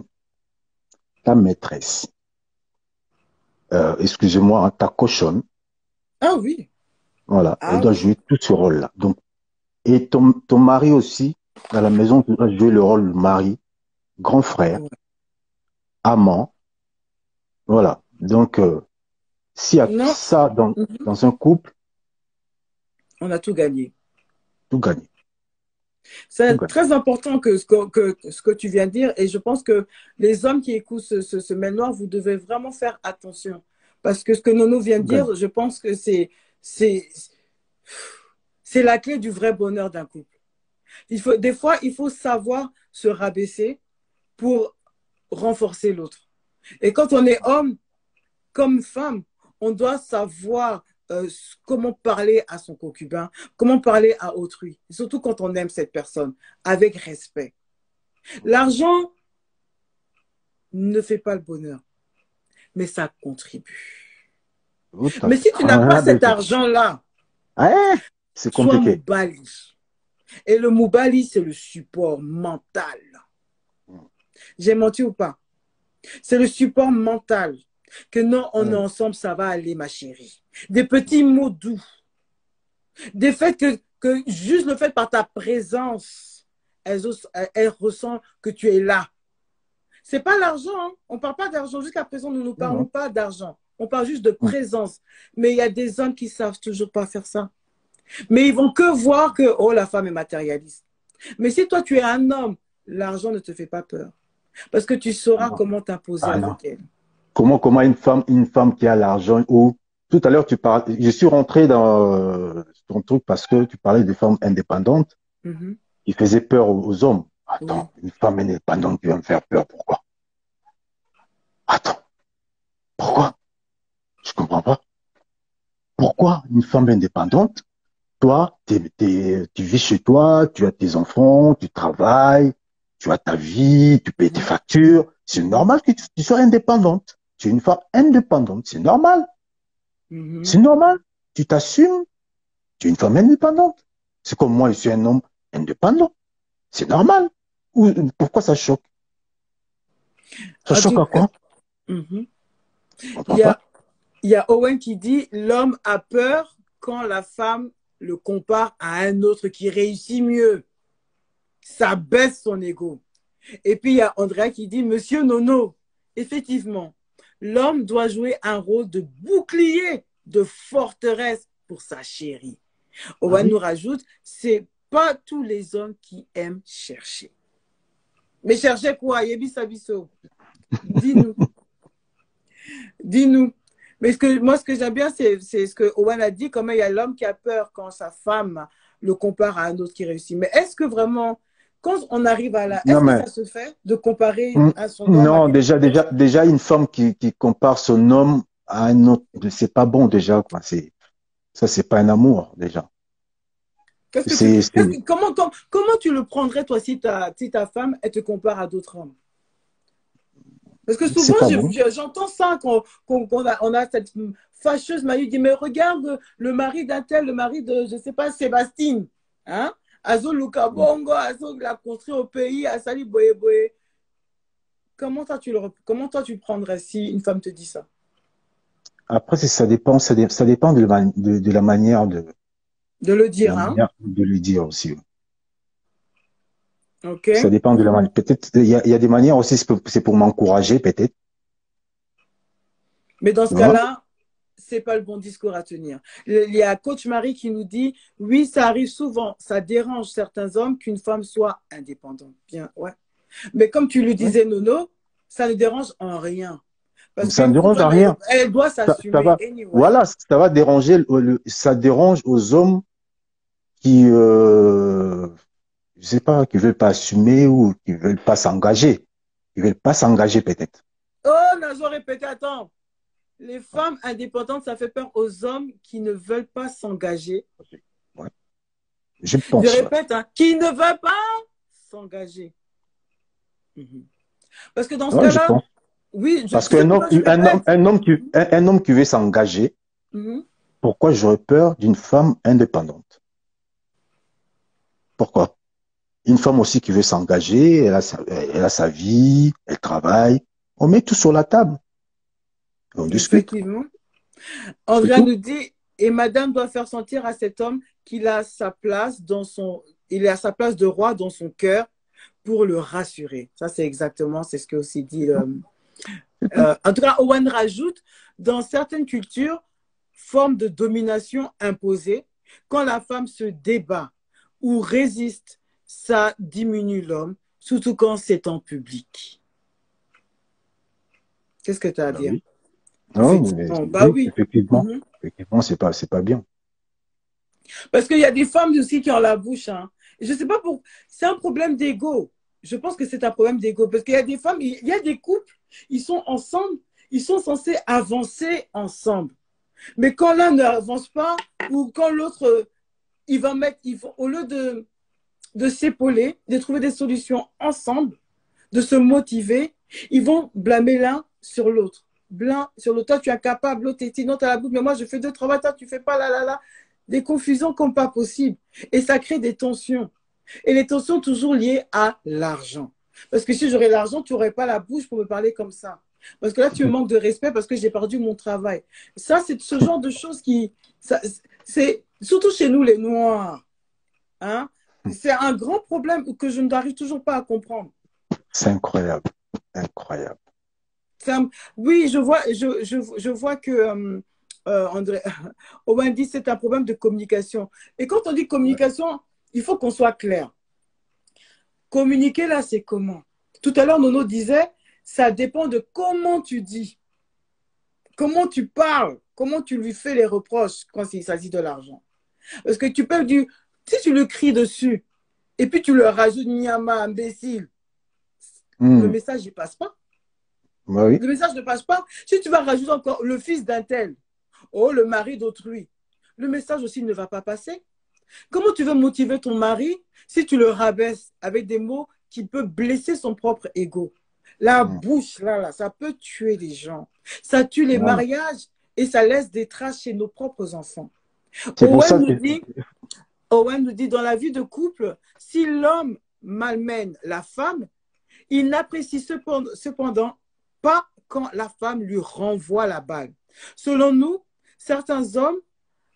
ta maîtresse, excusez-moi, hein, ta cochonne. Ah oui, Voilà, elle ah doit oui. jouer tout ce rôle-là. Donc, et ton mari aussi, dans la maison, tu dois jouer le rôle de mari, grand frère, Ouais. amant. Voilà. Donc, s'il y a Non, ça dans un couple, on a tout gagné. tout gagne. Tout C'est gagne. très important ce que tu viens de dire et je pense que les hommes qui écoutent ce mail noir, vous devez vraiment faire attention. Parce que ce que Nono vient de Tout gagne. dire, je pense que c'est, c'est la clé du vrai bonheur d'un couple. Des fois, il faut savoir se rabaisser pour renforcer l'autre. Et quand on est homme, comme femme, on doit savoir comment parler à son concubin, comment parler à autrui, surtout quand on aime cette personne, avec respect. L'argent ne fait pas le bonheur, mais ça contribue. Tout à Mais fait. si tu n'as pas Ah, ben, cet argent-là, hein, c'est sois compliqué. moubali. Et le moubali, c'est le support mental. J'ai menti ou pas? C'est le support mental. Que non, on est Ouais. ensemble, ça va aller, ma chérie. Des petits mots doux. Des faits que juste le fait par ta présence, elle ressent que tu es là. C'est pas l'argent, hein. On ne parle pas d'argent. Jusqu'à présent, nous ne Non, parlons non. pas d'argent. On parle juste de Hum. présence. Mais il y a des hommes qui ne savent toujours pas faire ça. Mais ils vont que voir que, oh, la femme est matérialiste. Mais si toi, tu es un homme, l'argent ne te fait pas peur. Parce que tu Ah sauras non. comment t'imposer Ah non. avec elle. Comment une femme qui a l'argent ou tout à l'heure tu parles, je suis rentré dans ton truc parce que tu parlais des femmes indépendantes Mhm. qui faisaient peur aux hommes. Oui. Attends, une femme indépendante qui va me faire peur, pourquoi? Attends, pourquoi? Je comprends pas. Pourquoi une femme indépendante? Toi, tu vis chez toi, tu as tes enfants, tu travailles, tu as ta vie, tu payes tes Mhm. factures. C'est Mhm. normal que tu sois indépendante. Tu es une femme indépendante, c'est normal. Mhm. C'est normal. Tu t'assumes. Tu es une femme indépendante. C'est comme moi, je suis un homme indépendant. C'est normal. Pourquoi ça choque? Ça En choque tout à cas, quoi? mhm. Je Il comprends y a, pas. il y a Owen qui dit, l'homme a peur quand la femme le compare à un autre qui réussit mieux. Ça baisse son ego. Et puis il y a Andrea qui dit, Monsieur Nono, effectivement, l'homme doit jouer un rôle de bouclier, de forteresse pour sa chérie. Ah Owen oui? nous rajoute, c'est pas tous les hommes qui aiment chercher. Mais chercher quoi? Yebi Sabiso. Dis-nous, dis-nous. Mais moi, ce que j'aime bien, c'est ce que Owen a dit, comment il y a l'homme qui a peur quand sa femme le compare à un autre qui réussit. Mais est-ce que vraiment, quand on arrive à là, Non, est-ce que mais ça se fait de comparer mm, à son homme à non, quelqu'un d'autre? déjà, une femme qui compare son homme à un autre, c'est pas bon déjà, quoi. Ça, c'est pas un amour, déjà. Comment tu le prendrais, toi, si ta femme, elle te compare à d'autres hommes? Parce que souvent, c'est pas bon. j'entends ça on a cette fâcheuse manie dit, mais regarde le mari d'un tel, le mari de, je ne sais pas, Sébastien. Hein? Azo Luka Bongo, Azo l'a construit au pays, Asali Boye Boye. Comment toi tu le prendrais si une femme te dit ça? Après, ça dépend de la manière De le de la dire, hein? manière de lui dire aussi. Ok? Ça dépend de la manière. Peut-être, il y a des manières aussi, c'est pour m'encourager, peut-être. Mais dans ce Tu vois? cas-là, c'est pas le bon discours à tenir. Il y a Coach Marie qui nous dit, oui, ça arrive souvent, ça dérange certains hommes qu'une femme soit indépendante. Bien, ouais. Mais comme tu lui Ouais. disais, Nono, ça ne dérange en rien. Parce Ça ne qu'une dérange à femme, rien. elle doit Ça s'assumer va, anyway. voilà, ça va déranger, ça dérange aux hommes qui, je sais pas, qui veulent pas assumer ou qui veulent pas s'engager. Ils veulent pas s'engager peut-être. Oh, Nazo répété, attends. Les femmes indépendantes, ça fait peur aux hommes qui ne veulent pas s'engager. Ouais. Je Je pense, ouais. répète, hein, qui ne veulent pas s'engager. Mhm. Parce que dans ce Ouais, je cas-là, pense. oui, Parce tu sais pourquoi je répète? un homme qui veut s'engager, Mhm. pourquoi j'aurais peur d'une femme indépendante? Pourquoi? Une femme aussi qui veut s'engager, elle a sa vie, elle travaille. On met tout sur la table. On discute. Effectivement. C'est Andrea tout. nous dit, et madame doit faire sentir à cet homme qu'il a sa place il a sa place de roi dans son cœur pour le rassurer. Ça, c'est ce que aussi dit. C'est tout. C'est tout. En tout cas, Owen rajoute, dans certaines cultures, forme de domination imposée, quand la femme se débat ou résiste, ça diminue l'homme, surtout quand c'est en public. Qu'est-ce que tu as à Bah dire? oui. Non, mais Effectivement, bah oui, oui. effectivement. Mhm. Effectivement, c'est pas bien. Parce qu'il y a des femmes aussi qui ont la bouche. Hein. Je sais pas pour. C'est un problème d'ego. Je pense que c'est un problème d'ego. Parce qu'il y a des femmes, il y a des couples, ils sont ensemble, ils sont censés avancer ensemble. Mais quand l'un n'avance pas, ou quand l'autre, au lieu de s'épauler, de trouver des solutions ensemble, de se motiver, ils vont blâmer l'un sur l'autre. Blâme sur l'autre. Toi, tu es incapable, l'autre est sinon, tu as la bouche, mais moi, je fais deux travaux, toi, tu fais pas là, là, là. Des confusions comme pas possible. Et ça crée des tensions. Et les tensions toujours liées à l'argent. Parce que si j'aurais l'argent, tu n'aurais pas la bouche pour me parler comme ça. Parce que là, tu me manques de respect parce que j'ai perdu mon travail. Ça, c'est ce genre de choses c'est surtout chez nous, les Noirs. Hein, c'est un grand problème que je n'arrive toujours pas à comprendre. C'est incroyable. Incroyable. Un, oui, je vois que André, Owen dit que c'est un problème de communication. Et quand on dit communication, il faut qu'on soit clair. Communiquer là, c'est comment? Tout à l'heure, Nono disait, ça dépend de comment tu dis, comment tu parles, comment tu lui fais les reproches quand il s'agit de l'argent. Parce que tu peux dire, si tu le cries dessus, et puis tu le rajoutes, Nyama, imbécile, le Hmm. message ne passe pas. Bah oui. Le message ne passe pas. Si tu vas rajouter encore le fils d'un tel, oh, le mari d'autrui, le message aussi ne va pas passer. Comment tu veux motiver ton mari si tu le rabaisses avec des mots qui peuvent blesser son propre ego? La Hmm. bouche, là, ça peut tuer les gens. Ça tue les Voilà. mariages. et ça laisse des traces chez nos propres enfants. C'est pour ça que... Owen nous dit, dans la vie de couple, si l'homme malmène la femme, il n'apprécie cependant pas quand la femme lui renvoie la balle. Selon nous, certains hommes,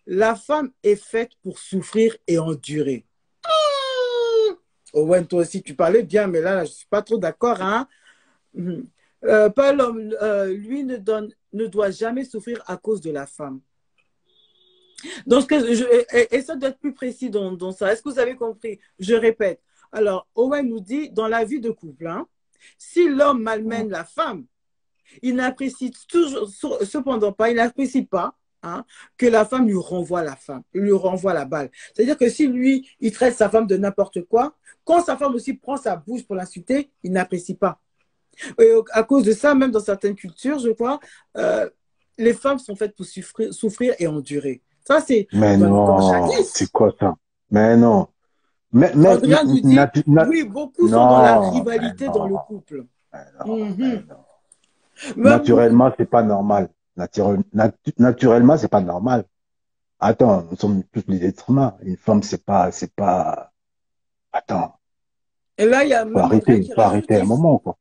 la femme est faite pour souffrir et endurer. Owen, toi aussi, tu parlais bien, mais là je ne suis pas trop d'accord. Hein? Pas l'homme, lui ne doit jamais souffrir à cause de la femme. Donc, et ça doit être plus précis dans ça. Est-ce que vous avez compris? Je répète. Alors, Owen nous dit, dans la vie de couple, hein, si l'homme malmène la femme, il n'apprécie cependant pas, il n'apprécie pas hein, que la femme lui renvoie la balle. C'est-à-dire que si lui, il traite sa femme de n'importe quoi, quand sa femme aussi prend sa bouche pour l'insulter, il n'apprécie pas. Et à cause de ça, même dans certaines cultures, je crois, les femmes sont faites pour souffrir et endurer. Ça, c'est Mais dans le temps non, c'est jadis. quoi ça? Mais non. Adrien nous dit, oui, beaucoup sont dans la non, mais rivalité dans le non, couple. mais non, mais Mhm. non. Même beaucoup. Naturellement, c'est pas normal. Naturellement, c'est pas normal. Attends, nous sommes tous des êtres humains. Une femme, c'est pas. Attends, Et là, il y a même Andrea qui faut rajoute, arrêter un moment, quoi.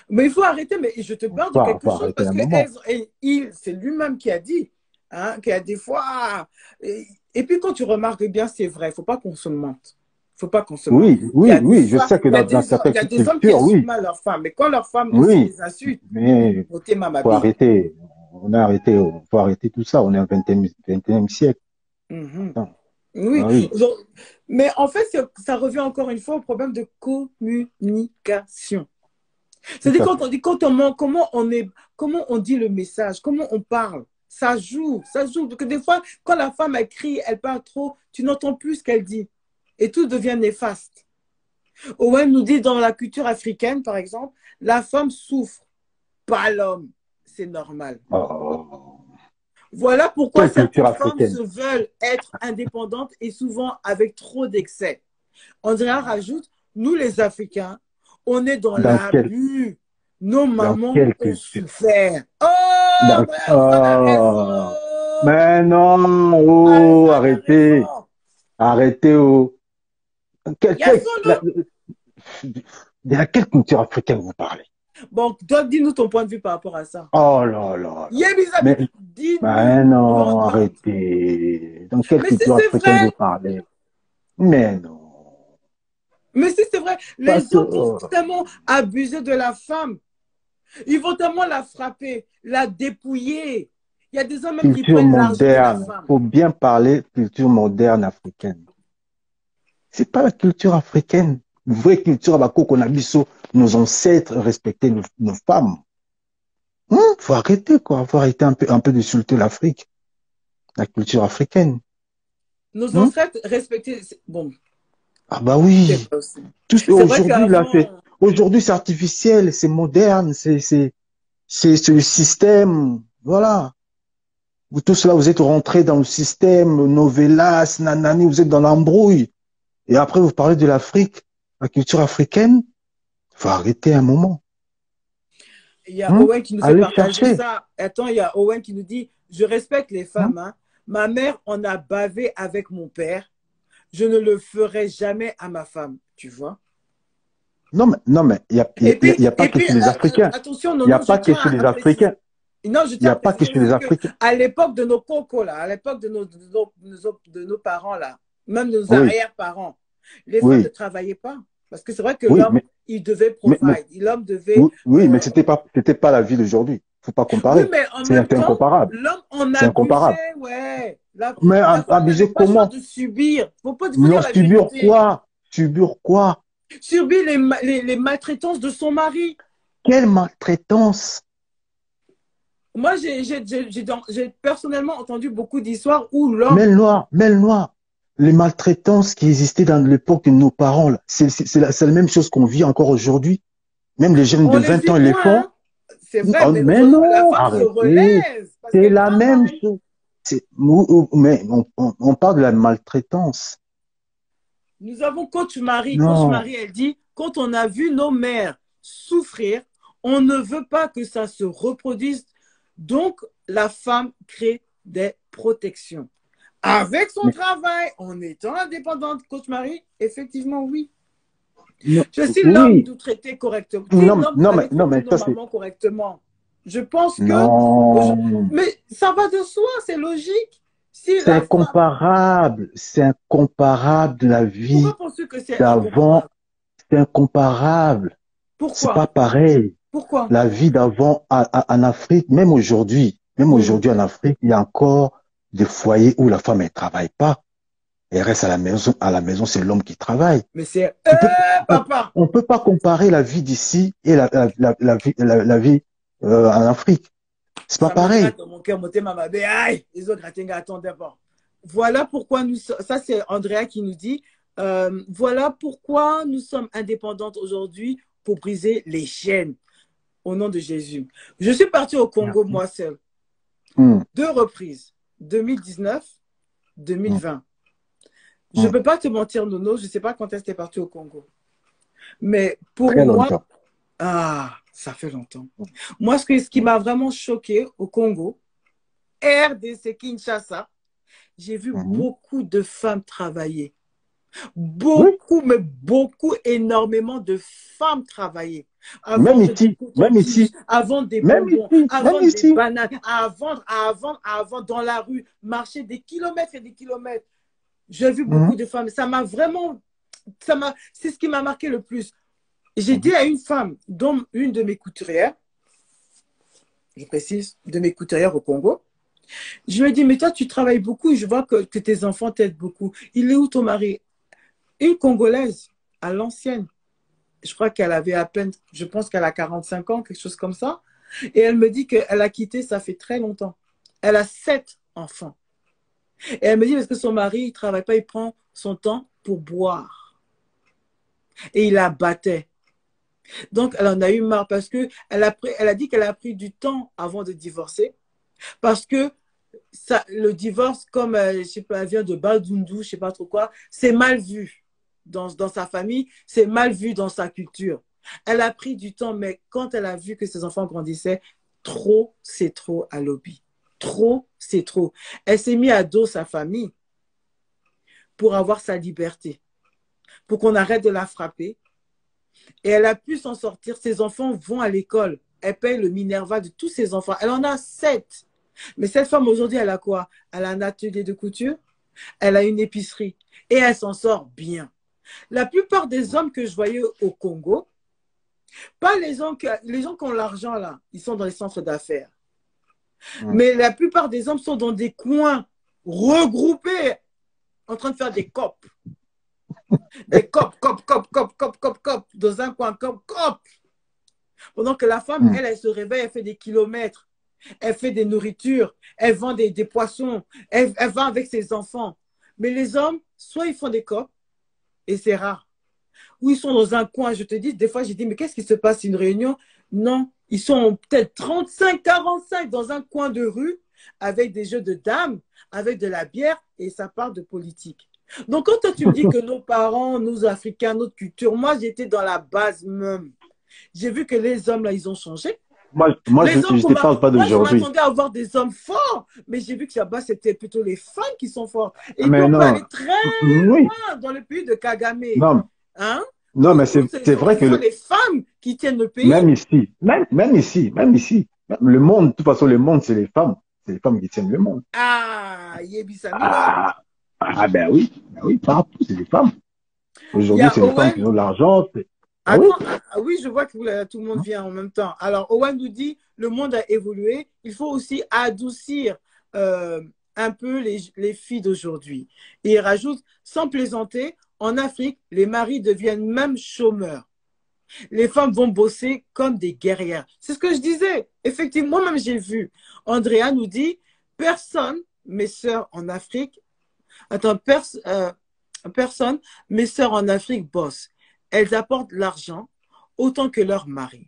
mais il faut arrêter, mais je te parle de quelque Faut chose arrêter parce un que moment. c'est lui-même qui a dit, hein, qu'il y a des fois. Et puis quand tu remarques bien, c'est vrai, il ne faut pas qu'on se mente. Il ne faut pas qu'on se mente. Oui, Il y oui, a des oui, je fois, sais que il certaines y a des hommes qui cultures, insultent oui, mal leur femme, mais quand leur femme aussi oui, les insulte, mais notez ma faut mabille. arrêter. Faut arrêter tout ça. On est au 21e siècle. Mhm. Attends, Oui, ah oui, donc, mais en fait, ça revient encore une fois au problème de communication. tout C'est-à-dire à fait. comment on dit le message, comment on parle. Ça joue, ça joue. Parce que des fois, quand la femme elle crie, elle parle trop, tu n'entends plus ce qu'elle dit. Et tout devient néfaste. Owen nous dit dans la culture africaine, par exemple, la femme souffre, pas l'homme. C'est normal. Oh. Voilà pourquoi Quelle culture certaines femmes africaine? se veulent être indépendantes et souvent avec trop d'excès. Andrea rajoute, nous les Africains, on est dans Dans quelle, l'abus. Nos dans mamans quelle ont culture? souffert. Oh, Dans, Andrea, vous avez oh. raison. Mais non, Ah, oh, vous avez arrêtez, raison. arrêtez, oh. Il y a solo. De quelle culture africaine vous parlez? Bon, toi, dis-nous ton point de vue par rapport à ça. Oh là là là. Yébisabi, Mais dis-nous. non, arrêtez. Dans quelle Mais si culture c'est africaine vous vrai, parlez? Mais non. mais si c'est vrai, Parce les que, hommes vont tellement abuser de la femme. Ils vont tellement la frapper, la dépouiller. Il y a des hommes même qui culture prennent l'argent de la moderne, femme. faut bien parler culture moderne africaine. C'est pas la culture africaine. La vraie culture qu'on a biso, nos ancêtres respectaient nos femmes. Faut arrêter, quoi. Faut arrêter un peu d'insulter l'Afrique, la culture africaine. Nos Hmm? ancêtres respectaient. Bon, Ah bah c'est oui. vrai aussi. C'est vrai Aujourd'hui, là, qu'avant, aujourd'hui, c'est artificiel, c'est moderne, c'est le système. Voilà. Vous tous là, vous êtes rentrés dans le système, novelas, nanani, vous êtes dans l'embrouille. Et après, vous parlez de l'Afrique, la culture africaine. Faut arrêter un moment. il y a Owen qui nous fait Allez partager chercher. ça. Attends, il y a Owen qui nous dit, je respecte les Hmm? femmes. Hein. Ma mère en a bavé avec mon père. Je ne le ferai jamais à ma femme. Tu vois? Non, mais y a pas Et que puis chez les Africains. attention, Il n'y a Nono, je pas que tiens chez les à préciser. Africains. Non, je Il n'y tiens à a pas que préciser chez les aussi que Africains. à l'époque de nos cocos, là, à l'époque de nos parents, là, même de nos Oui, arrière-parents, les femmes ne oui, travaillaient pas. Parce que c'est vrai que oui, l'homme, il devait mais, provide. L'homme devait. oui, oui, mais euh, c'était pas la vie d'aujourd'hui. Faut pas Oui, comparer. mais en même C'est temps, incomparable. l'homme en C'est incomparable. abusait, ouais. Mais La femme n'avait abuser pas le choix comment? de subir. Faut Non, dire la subir vérité. quoi? Subir quoi? Subir les maltraitances de son mari. Quelle maltraitance? Moi, j'ai personnellement entendu beaucoup d'histoires où l'homme, Mêle-noir, mêle-noir. Les maltraitances qui existaient dans l'époque de nos parents, là, c'est la même chose qu'on vit encore aujourd'hui. Même les jeunes on de les 20 vit ans, ils les moins, font. hein. C'est vrai, Oh, mais mais aujourd'hui, la non, femme se arrêtez. relève parce C'est qu'elle la même travaille. chose. Mais on parle de la maltraitance. Nous avons Coach Non. Marie, elle dit, quand on a vu nos mères souffrir, on ne veut pas que ça se reproduise Donc, la femme crée des protections. Avec son Mais, travail, en étant indépendante, coach Marie, effectivement, oui. non, Si l'homme oui, nous traitait correctement, si l'homme allait non, traiter mais nos ça c'est, mamans correctement, je pense que... non, Mais ça va de soi, c'est logique. Si c'est la femme... incomparable, c'est incomparable de la vie Pourquoi penses-tu que c'est d'avant, incomparable? c'est incomparable, c'est Pourquoi? pas pareil. Pourquoi? La vie d'avant en Afrique, même Hmm. aujourd'hui en Afrique, il y a encore des foyers où la femme elle travaille pas, elle reste à la maison c'est l'homme qui travaille. Mais c'est... On peut, on, papa! on peut pas comparer la vie d'ici et la vie en Afrique. C'est pas Ça me pareil. gratte dans mon cœur, mon thème m'a dit, aïe, les autres grattings, attendez pas. Voilà pourquoi nous sommes, ça c'est Andrea qui nous dit, voilà pourquoi nous sommes indépendantes aujourd'hui pour briser les chaînes au nom de Jésus. Je suis partie au Congo Merci. moi seule, Hum, 2 reprises, 2019, hum, 2020. Je ne hum. peux pas te mentir, Nono, je ne sais pas quand est-ce que tu es parti au Congo. Mais pour Très moi, longtemps. ah, ça fait longtemps. Moi, ce qui m'a vraiment choqué au Congo, RDC Kinshasa, j'ai vu Mhm. beaucoup de femmes travailler. Oui, Beaucoup, mais beaucoup, énormément de femmes travailler. À même vendre des ici, même cotons-tiges, ici, à vendre des même bonbons, ici, à même vendre des ici. bananes, à vendre dans la rue, marcher des kilomètres et des kilomètres. J'ai vu beaucoup Mhm, de femmes. Ça m'a vraiment, c'est ce qui m'a marqué le plus. J'ai mhm, dit à une femme, dont une de mes couturières, je précise, de mes couturières au Congo, je lui ai dit, mais toi, tu travailles beaucoup et je vois que tes enfants t'aident beaucoup. Il est où ton mari? Une Congolaise, à l'ancienne. Je crois qu'elle avait à peine, je pense qu'elle a 45 ans, quelque chose comme ça. Et elle me dit qu'elle a quitté, ça fait très longtemps. Elle a 7 enfants. Et elle me dit, parce que son mari, il ne travaille pas, il prend son temps pour boire. Et il la battait. Donc, elle en a eu marre parce que elle a dit qu'elle a pris du temps avant de divorcer. Parce que le divorce, comme je sais pas, elle vient de Badundu, je ne sais pas trop quoi, c'est mal vu dans sa famille, c'est mal vu dans sa culture. Elle a pris du temps, mais quand elle a vu que ses enfants grandissaient, trop, c'est trop à lobby. Trop, c'est trop. Elle s'est mise à dos sa famille pour avoir sa liberté, pour qu'on arrête de la frapper. Et elle a pu s'en sortir. Ses enfants vont à l'école. Elle paye le Minerva de tous ses enfants. Elle en a 7. Mais cette femme, aujourd'hui, elle a quoi? Elle a un atelier de couture, elle a une épicerie et elle s'en sort bien. La plupart des hommes que je voyais au Congo, pas les gens qui ont l'argent là, ils sont dans les centres d'affaires. mhm. Mais la plupart des hommes sont dans des coins regroupés en train de faire des copes. Des copes, copes, copes, copes, copes, copes, copes, dans un coin, copes, copes. Pendant que la femme, Mhm. elle se réveille, elle fait des kilomètres, elle fait des nourritures, elle vend des poissons, elle va avec ses enfants. Mais les hommes, soit ils font des copes, et c'est rare, ou ils sont dans un coin. Je te dis, des fois, j'ai dit, mais qu'est-ce qui se passe, une réunion? Non, ils sont peut-être 35, 45 dans un coin de rue, avec des jeux de dames, avec de la bière, et ça parle de politique. Donc, quand toi, tu me dis que nos parents, nos Africains, notre culture, moi, j'étais dans la base même. J'ai vu que les hommes, là, ils ont changé. Les hommes, Je te parle pas moi, je d'aujourd'hui. m'attendais à voir des hommes forts, mais j'ai vu que là-bas, c'était plutôt les femmes qui sont fortes. Et puis, Mais on peut non, aller très oui, loin dans le pays de Kagame, non, hein, non, mais c'est où vrai ce que sont les femmes qui tiennent le pays. même ici, même ici, le monde, de toute façon, le monde, c'est les femmes qui tiennent le monde. Ah, Yebi Samino. Ah, ben oui, partout, c'est les femmes. Il y Aujourd'hui, a c'est les femmes qui Owen. ont l'argent. Ah oui, Attends, oui, je vois que tout le monde vient en même temps. Alors, Owen nous dit, le monde a évolué. Il faut aussi adoucir un peu les filles d'aujourd'hui. Et il rajoute, sans plaisanter, en Afrique, les maris deviennent même chômeurs. Les femmes vont bosser comme des guerrières. C'est ce que je disais. Effectivement, moi-même, j'ai vu. Andrea nous dit, personne, mes sœurs en Afrique, attends, personne, mes sœurs en Afrique bossent. Elles apportent l'argent autant que leur mari.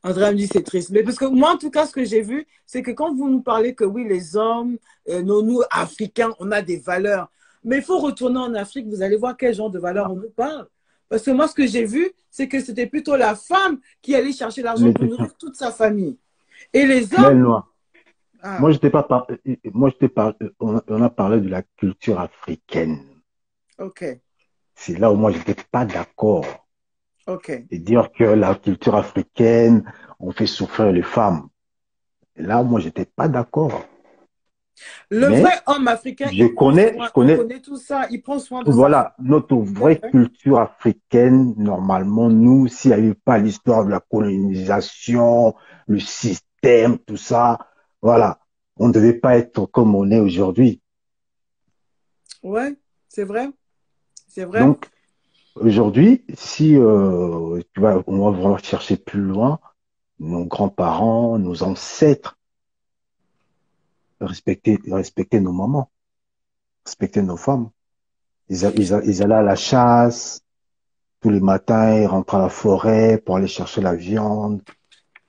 Andrea me dit c'est triste. Mais parce que moi, en tout cas, ce que j'ai vu, c'est que quand vous nous parlez que oui, les hommes, nous, Africains, on a des valeurs. Mais il faut retourner en Afrique, vous allez voir quel genre de valeurs on nous parle. Parce que moi, ce que j'ai vu, c'est que c'était plutôt la femme qui allait chercher l'argent Mais, pour nourrir toute sa famille. Et les mais hommes, non. ah, Moi, j'étais pas par- moi, j'étais par- on a parlé de la culture africaine. ok, C'est là où moi, j'étais pas d'accord. ok. Et dire que la culture africaine, on fait souffrir les femmes. Et là, moi, j'étais pas d'accord. Le vrai Mais homme africain, je il prend connais, je soin, on connais, connaît tout ça, il prend soin de sa femme. voilà, notre C'est vraie vrai. culture africaine, normalement, nous, s'il n'y avait pas l'histoire de la colonisation, le système, tout ça, voilà, on ne devait pas être comme on est aujourd'hui. Ouais, c'est vrai, c'est vrai. Donc, aujourd'hui, si on va vraiment chercher plus loin, nos grands-parents, nos ancêtres, respecter nos mamans, respecter nos femmes. Ils allaient à la chasse, tous les matins, ils rentraient à la forêt pour aller chercher la viande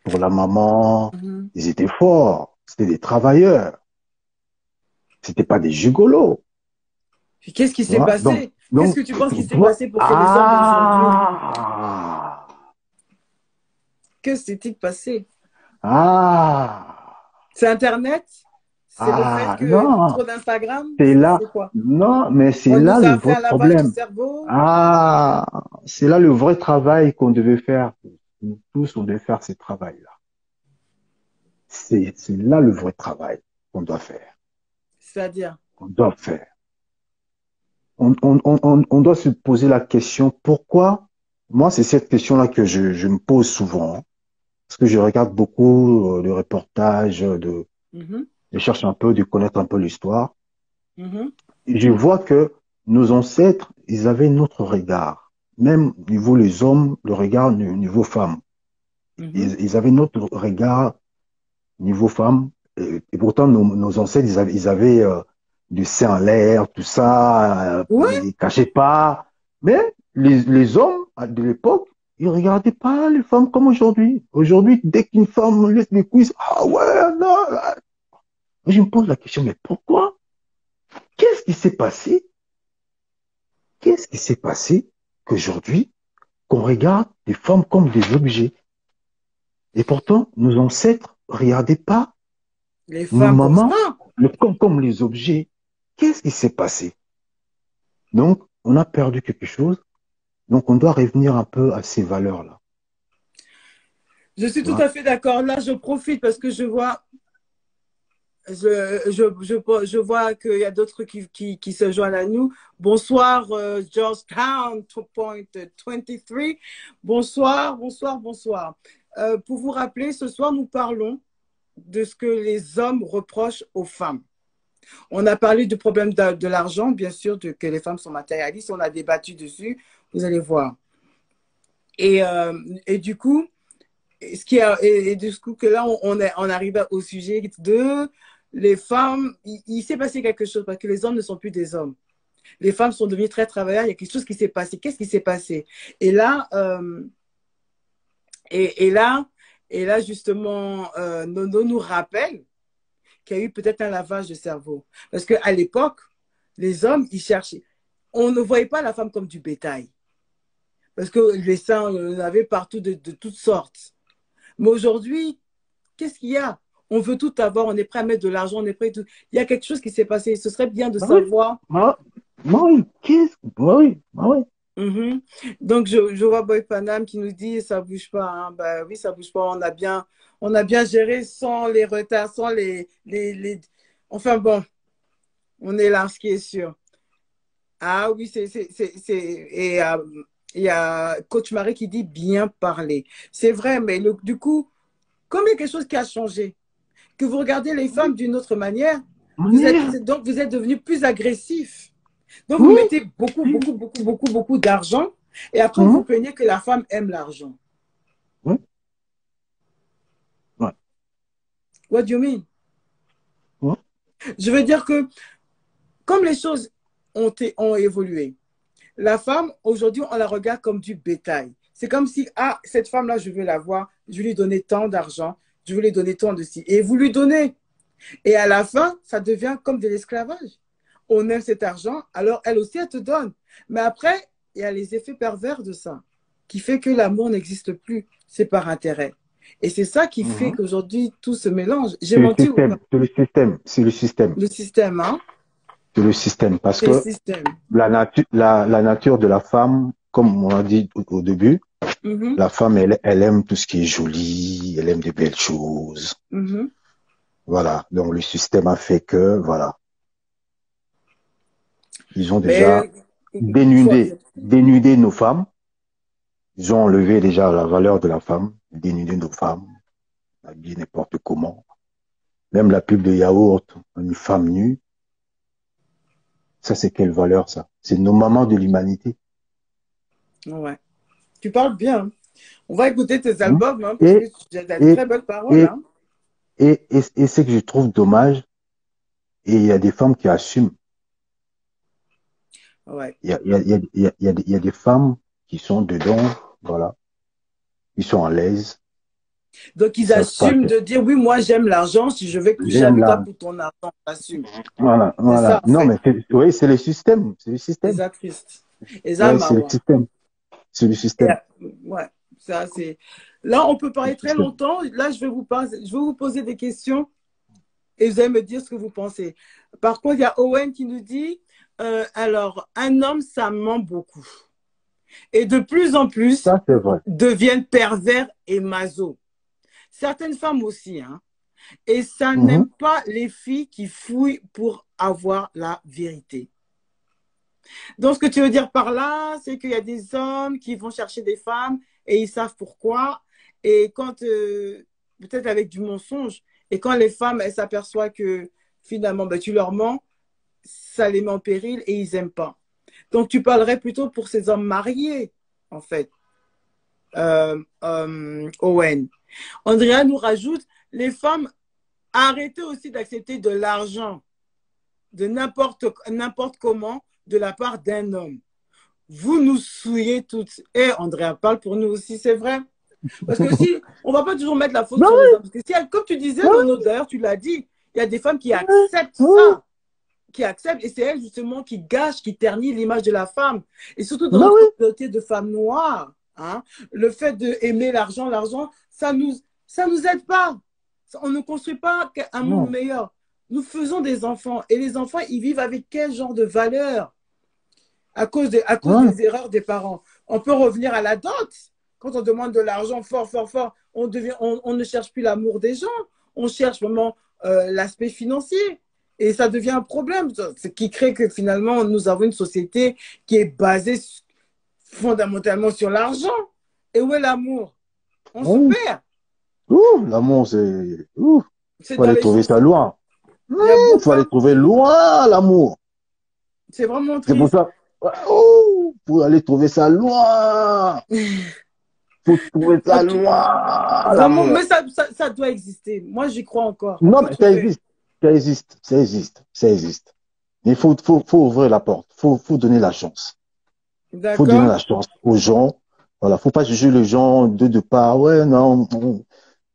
pour la maman. Mhm. Ils étaient forts, c'était des travailleurs, c'était pas des gigolos, Puis qu'est-ce qui tu s'est vois. passé? Qu'est-ce que tu penses qui Tu s'est vois, passé pour que les hommes d'aujourd'hui, que s'est-il passé? ah, C'est Internet? C'est le fait que non, trop d'Instagram? c'est là, C'est quoi? non, mais c'est On là nous le a fait vrai un lavage du problème. cerveau? Ah, c'est là le vrai travail qu'on devait faire. Nous tous, on devait faire ce travail-là. C'est là le vrai travail qu'on doit faire, C'est-à-dire, qu'on doit faire. On doit se poser la question, pourquoi? Moi, c'est cette question-là que je me pose souvent, hein, parce que je regarde beaucoup de reportages, mhm, je cherche un peu, de connaître un peu l'histoire. mhm, Et je vois que nos ancêtres, ils avaient notre regard. Même niveau les hommes, le regard niveau femmes. mhm. Ils avaient notre regard niveau femmes. Et pourtant, nos ancêtres, ils avaient du sein en l'air, tout ça, Ouais, ils cachaient pas. Mais les hommes de l'époque, ils regardaient pas les femmes comme aujourd'hui. Aujourd'hui, dès qu'une femme laisse les cuisses, ah ouais, non. Je me pose la question, mais pourquoi? Qu'est-ce qui s'est passé? Qu'est-ce qui s'est passé qu'aujourd'hui, qu'on regarde les femmes comme des objets? Et pourtant, nos ancêtres regardaient pas les nos femmes comme ça. mamans comme les objets. Qu'est-ce qui s'est passé? Donc, on a perdu quelque chose. Donc, on doit revenir un peu à ces valeurs-là. Je suis Tu tout vois? à fait d'accord. Là, je profite parce que je vois, je vois qu'il y a d'autres qui se joignent à nous. Bonsoir, Georgetown 2.23. Bonsoir, bonsoir, bonsoir. Pour vous rappeler, ce soir, nous parlons de ce que les hommes reprochent aux femmes. On a parlé du problème de l'argent, bien sûr, que les femmes sont matérialistes. On a débattu dessus. Vous allez voir. Et, euh, et du coup, du coup que là, on arrive au sujet de les femmes. Il s'est passé quelque chose parce que les hommes ne sont plus des hommes. Les femmes sont devenues très travailleurs. Il y a quelque chose qui s'est passé. Qu'est-ce qui s'est passé? Et là, et, et là, et là justement, Nono nous rappelle qu'il y a eu peut-être un lavage de cerveau. Parce qu'à l'époque, les hommes, ils cherchaient. On ne voyait pas la femme comme du bétail. Parce que les seins, on en avait partout de toutes sortes. Mais aujourd'hui, qu'est-ce qu'il y a? On veut tout avoir, on est prêt à mettre de l'argent, on est prêt à tout. Il y a quelque chose qui s'est passé. Ce serait bien de Bah oui, savoir. bah oui, bah oui, bah oui. Mhm. Donc, je vois Boy Panam qui nous dit ça bouge pas. Hein. Ben oui, ça bouge pas. On a bien géré sans les retards, sans les... Enfin bon, on est là, ce qui est sûr. Ah oui, et il y a Coach Marie qui dit bien parler. C'est vrai, mais du coup, comme il y a quelque chose qui a changé, que vous regardez les femmes d'une autre manière, Manière, donc vous êtes devenu plus agressif. Donc vous oui, mettez beaucoup, oui, beaucoup, beaucoup, beaucoup, beaucoup d'argent et après vous mhm, plaignez que la femme aime l'argent. oui, ouais, What do you mean? ouais, Je veux dire que comme les choses ont évolué, la femme, aujourd'hui, on la regarde comme du bétail. C'est comme si, ah, cette femme-là, je veux la voir, je vais lui donner tant d'argent, je vais lui donner tant de ci. Et vous lui donnez. Et à la fin, ça devient comme de l'esclavage. On aime cet argent, alors elle aussi, elle te donne. Mais après, il y a les effets pervers de ça, qui fait que l'amour n'existe plus. C'est par intérêt. Et c'est ça qui fait Mhm. qu'aujourd'hui, tout se mélange. J'ai C'est le menti ou système, pas? c'est le système, c'est le système, Le système, hein? c'est le système. Parce C'est le que système. la nature de la femme, comme on a dit au début, Mhm, la femme, elle aime tout ce qui est joli, elle aime des belles choses. mhm. Voilà. Donc le système a fait que, voilà, ils ont déjà Mais dénudé nos femmes. Ils ont enlevé déjà la valeur de la femme, dénudé nos femmes, habillé n'importe comment. Même la pub de yaourt, une femme nue, ça c'est quelle valeur ça? C'est nos mamans de l'humanité. ouais. Tu parles bien, hein. On va écouter tes Hein. albums, hein, parce que Et, tu as de et, très belles paroles, et, hein. et ce que je trouve dommage, et il y a des femmes qui assument. Ouais. Il y a des femmes qui sont dedans, voilà, qui sont à l'aise, Donc, qui ils savent pas assument que de dire, oui, moi, j'aime l'argent. Si je vais coucher j'aime avec toi là. pour ton argent, j'assume. Voilà, C'est voilà. ça, en Non, fait. mais oui, c'est le système, c'est le C'est système. ça, triste. Et ça, Ouais, c'est le Mawa. système, c'est le Et, système, ouais, ça, c'est. Là, on peut le parler très système. longtemps. Là, je vais vous poser des questions et vous allez me dire ce que vous pensez. Par contre, il y a Owen qui nous dit, alors, un homme, ça ment beaucoup. Et de plus en plus, Ça, c'est vrai. deviennent pervers et maso. Certaines femmes aussi, hein. Et ça n'aime Mhm. pas les filles qui fouillent pour avoir la vérité. Donc, ce que tu veux dire par là, c'est qu'il y a des hommes qui vont chercher des femmes et ils savent pourquoi. Et quand, peut-être avec du mensonge, et quand les femmes, elles s'aperçoivent que finalement, ben, tu leur mens, ça les met en péril et ils n'aiment pas. Donc, tu parlerais plutôt pour ces hommes mariés, en fait, Owen. Andrea nous rajoute, les femmes, arrêtez aussi d'accepter de l'argent de n'importe comment de la part d'un homme. Vous nous souillez toutes. Et Andrea parle pour nous aussi, c'est vrai. Parce que si, on ne va pas toujours mettre la faute Non, sur les hommes. Parce que si, comme tu disais, non, Nono, d'ailleurs, tu l'as dit, il y a des femmes qui oui, acceptent oui. ça, qui acceptent, et c'est elles justement qui gâchent, qui ternissent l'image de la femme. Et surtout dans Ben notre oui, communauté de femmes noires, hein, le fait d'aimer l'argent, ça nous aide pas. On ne construit pas un monde non, meilleur. Nous faisons des enfants, et les enfants, ils vivent avec quel genre de valeurs à cause ouais, des erreurs des parents. On peut revenir à la dot. Quand on demande de l'argent fort, fort, fort, on ne cherche plus l'amour des gens, on cherche vraiment l'aspect financier. Et ça devient un problème, ce qui crée que finalement, nous avons une société qui est basée fondamentalement sur l'argent. Et où est l'amour? On se oui. perd. Ouh, l'amour, c'est, ouh, C'est faut dans aller les trouver ça chansons. loin. Il y a Faut beaucoup. aller trouver loin, l'amour. C'est vraiment C'est pour triste. ça, ouh, faut aller trouver ça loin. Faut trouver En ça tout- loin, Vraiment, mais l'amour. ça doit exister. Moi, j'y crois encore. On Non, peut mais ça trouver. existe. Ça existe. Ça existe. Ça existe. Mais faut ouvrir la porte. Faut donner la chance. Faut donner D'accord? la chance aux gens. Voilà. Faut pas juger les gens de part. Ouais, non,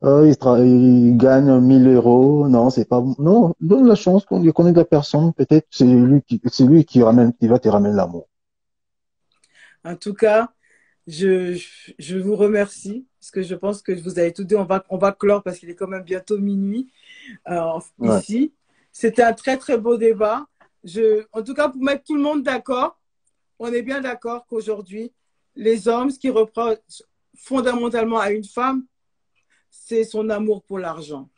il gagne 1 000 euros. Non, c'est pas bon. Non, donne la chance qu'on connaît de la personne. Peut-être c'est lui qui va te ramener l'amour. En tout cas, je, je vous remercie parce que je pense que vous avez tout dit. On va clore parce qu'il est quand même bientôt minuit Ouais. ici. C'était un très, très beau débat. En tout cas, pour mettre tout le monde d'accord, on est bien d'accord qu'aujourd'hui, les hommes, ce qui reprochent fondamentalement à une femme, c'est son amour pour l'argent.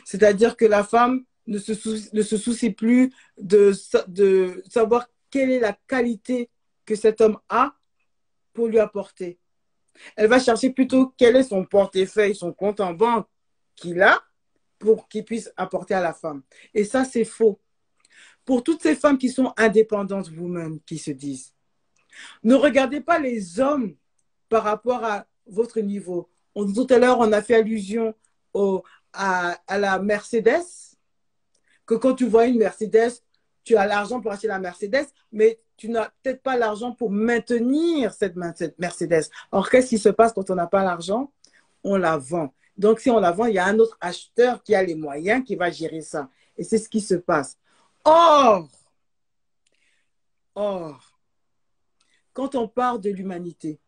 C'est-à-dire que la femme ne se soucie plus de savoir quelle est la qualité que cet homme a pour lui apporter. Elle va chercher plutôt quel est son portefeuille, son compte en banque qu'il a pour qu'il puisse apporter à la femme. Et ça, c'est faux. Pour toutes ces femmes qui sont indépendantes women, qui se disent, ne regardez pas les hommes par rapport à votre niveau. Tout à l'heure, on a fait allusion à la Mercedes, que quand tu vois une Mercedes, tu as l'argent pour acheter la Mercedes, mais tu n'as peut-être pas l'argent pour maintenir cette Mercedes. Or, qu'est-ce qui se passe quand on n'a pas l'argent? On la vend. Donc, si on la vend, il y a un autre acheteur qui a les moyens qui va gérer ça. Et c'est ce qui se passe. Or, or quand on parle de l'humanité,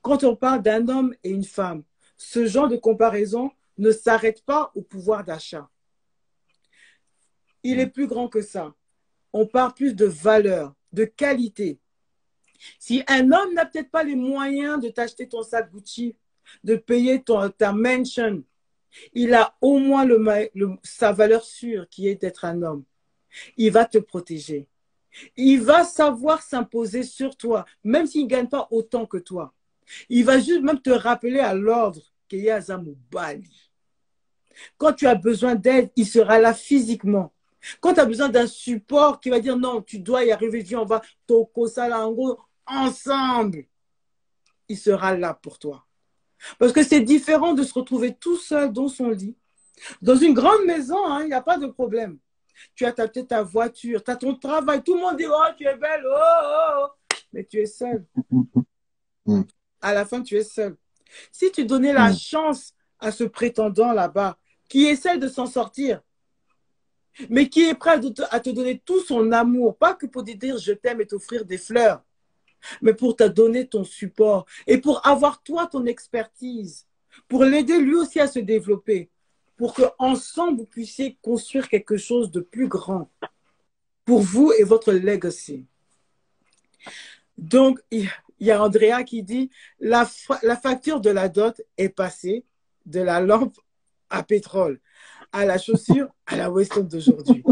quand on parle d'un homme et une femme, ce genre de comparaison ne s'arrête pas au pouvoir d'achat. Il est plus grand que ça. On parle plus de valeur, de qualité. Si un homme n'a peut-être pas les moyens de t'acheter ton sac Gucci, de payer ta mansion, il a au moins sa valeur sûre qui est d'être un homme. Il va te protéger. Il va savoir s'imposer sur toi, même s'il ne gagne pas autant que toi. Il va juste même te rappeler à l'ordre qu'il y a Zamoubali. Quand tu as besoin d'aide, il sera là physiquement. Quand tu as besoin d'un support qui va dire non, tu dois y arriver, viens, on va toko salango ensemble, il sera là pour toi. Parce que c'est différent de se retrouver tout seul dans son lit. Dans une grande maison, il n'y a pas de problème. Tu as peut-être ta voiture, tu as ton travail, tout le monde dit, oh, tu es belle, oh, oh, oh. Mais tu es seul. À la fin, tu es seul. Si tu donnais la chance à ce prétendant là-bas, qui essaie de s'en sortir, mais qui est prêt à te donner tout son amour, pas que pour te dire je t'aime et t'offrir des fleurs, mais pour te donner ton support et pour avoir toi ton expertise, pour l'aider lui aussi à se développer, pour qu'ensemble vous puissiez construire quelque chose de plus grand pour vous et votre legacy. Donc, il y a Andrea qui dit la facture de la dot est passée de la lampe à pétrole, à la chaussure, à la Weston d'aujourd'hui.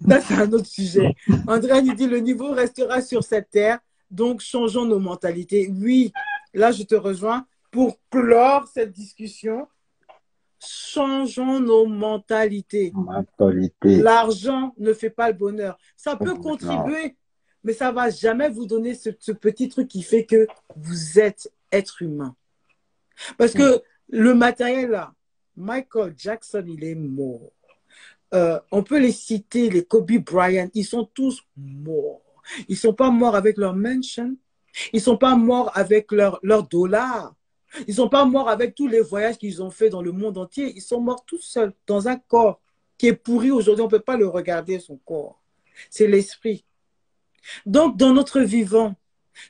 Ça, c'est un autre sujet. Andrea nous dit le niveau restera sur cette terre, donc changeons nos mentalités. Oui, là, je te rejoins. Pour clore cette discussion, changeons nos mentalités. L'argent ne fait pas le bonheur. Ça peut contribuer, mais ça ne va jamais vous donner ce petit truc qui fait que vous êtes être humain. Parce que le matériel là, Michael Jackson, il est mort. On peut les citer, les Kobe Bryant, ils sont tous morts. Ils ne sont pas morts avec leur mansion. Ils ne sont pas morts avec leur dollars. Ils ne sont pas morts avec tous les voyages qu'ils ont fait dans le monde entier. Ils sont morts tout seuls dans un corps qui est pourri aujourd'hui. On ne peut pas le regarder, son corps. C'est l'esprit. Donc, dans notre vivant,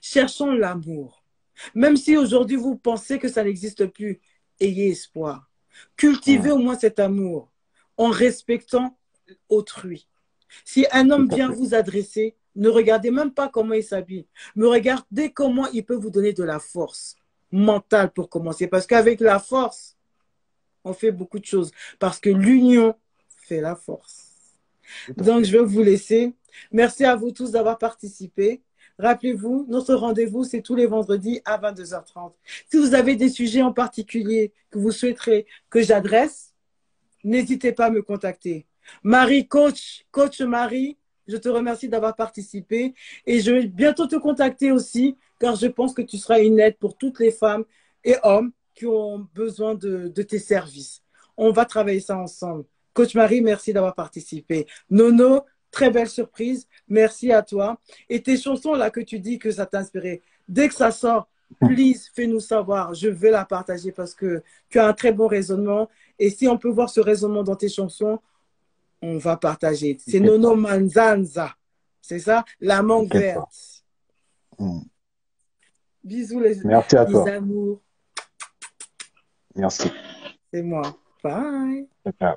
cherchons l'amour. Même si aujourd'hui vous pensez que ça n'existe plus, ayez espoir. Cultivez au moins cet amour en respectant autrui. Si un homme vient vous adresser, ne regardez même pas comment il s'habille, mais regardez comment il peut vous donner de la force mentale pour commencer. Parce qu'avec la force, on fait beaucoup de choses. Parce que l'union fait la force. Donc, je vais vous laisser. Merci à vous tous d'avoir participé. Rappelez-vous, notre rendez-vous, c'est tous les vendredis à 22h30. Si vous avez des sujets en particulier que vous souhaiterez que j'adresse, n'hésitez pas à me contacter. Marie, coach Marie, je te remercie d'avoir participé et je vais bientôt te contacter aussi car je pense que tu seras une aide pour toutes les femmes et hommes qui ont besoin de tes services. On va travailler ça ensemble. Coach Marie, merci d'avoir participé. Nono, très belle surprise. Merci à toi. Et tes chansons là que tu dis que ça t'a inspiré, dès que ça sort, please, fais-nous savoir. Je vais la partager parce que tu as un très bon raisonnement. Et si on peut voir ce raisonnement dans tes chansons, on va partager. C'est Nono Manzanza. C'est ça? La mangue verte. Bisous Merci à toi. amours. Merci. C'est moi. Bye. Ciao.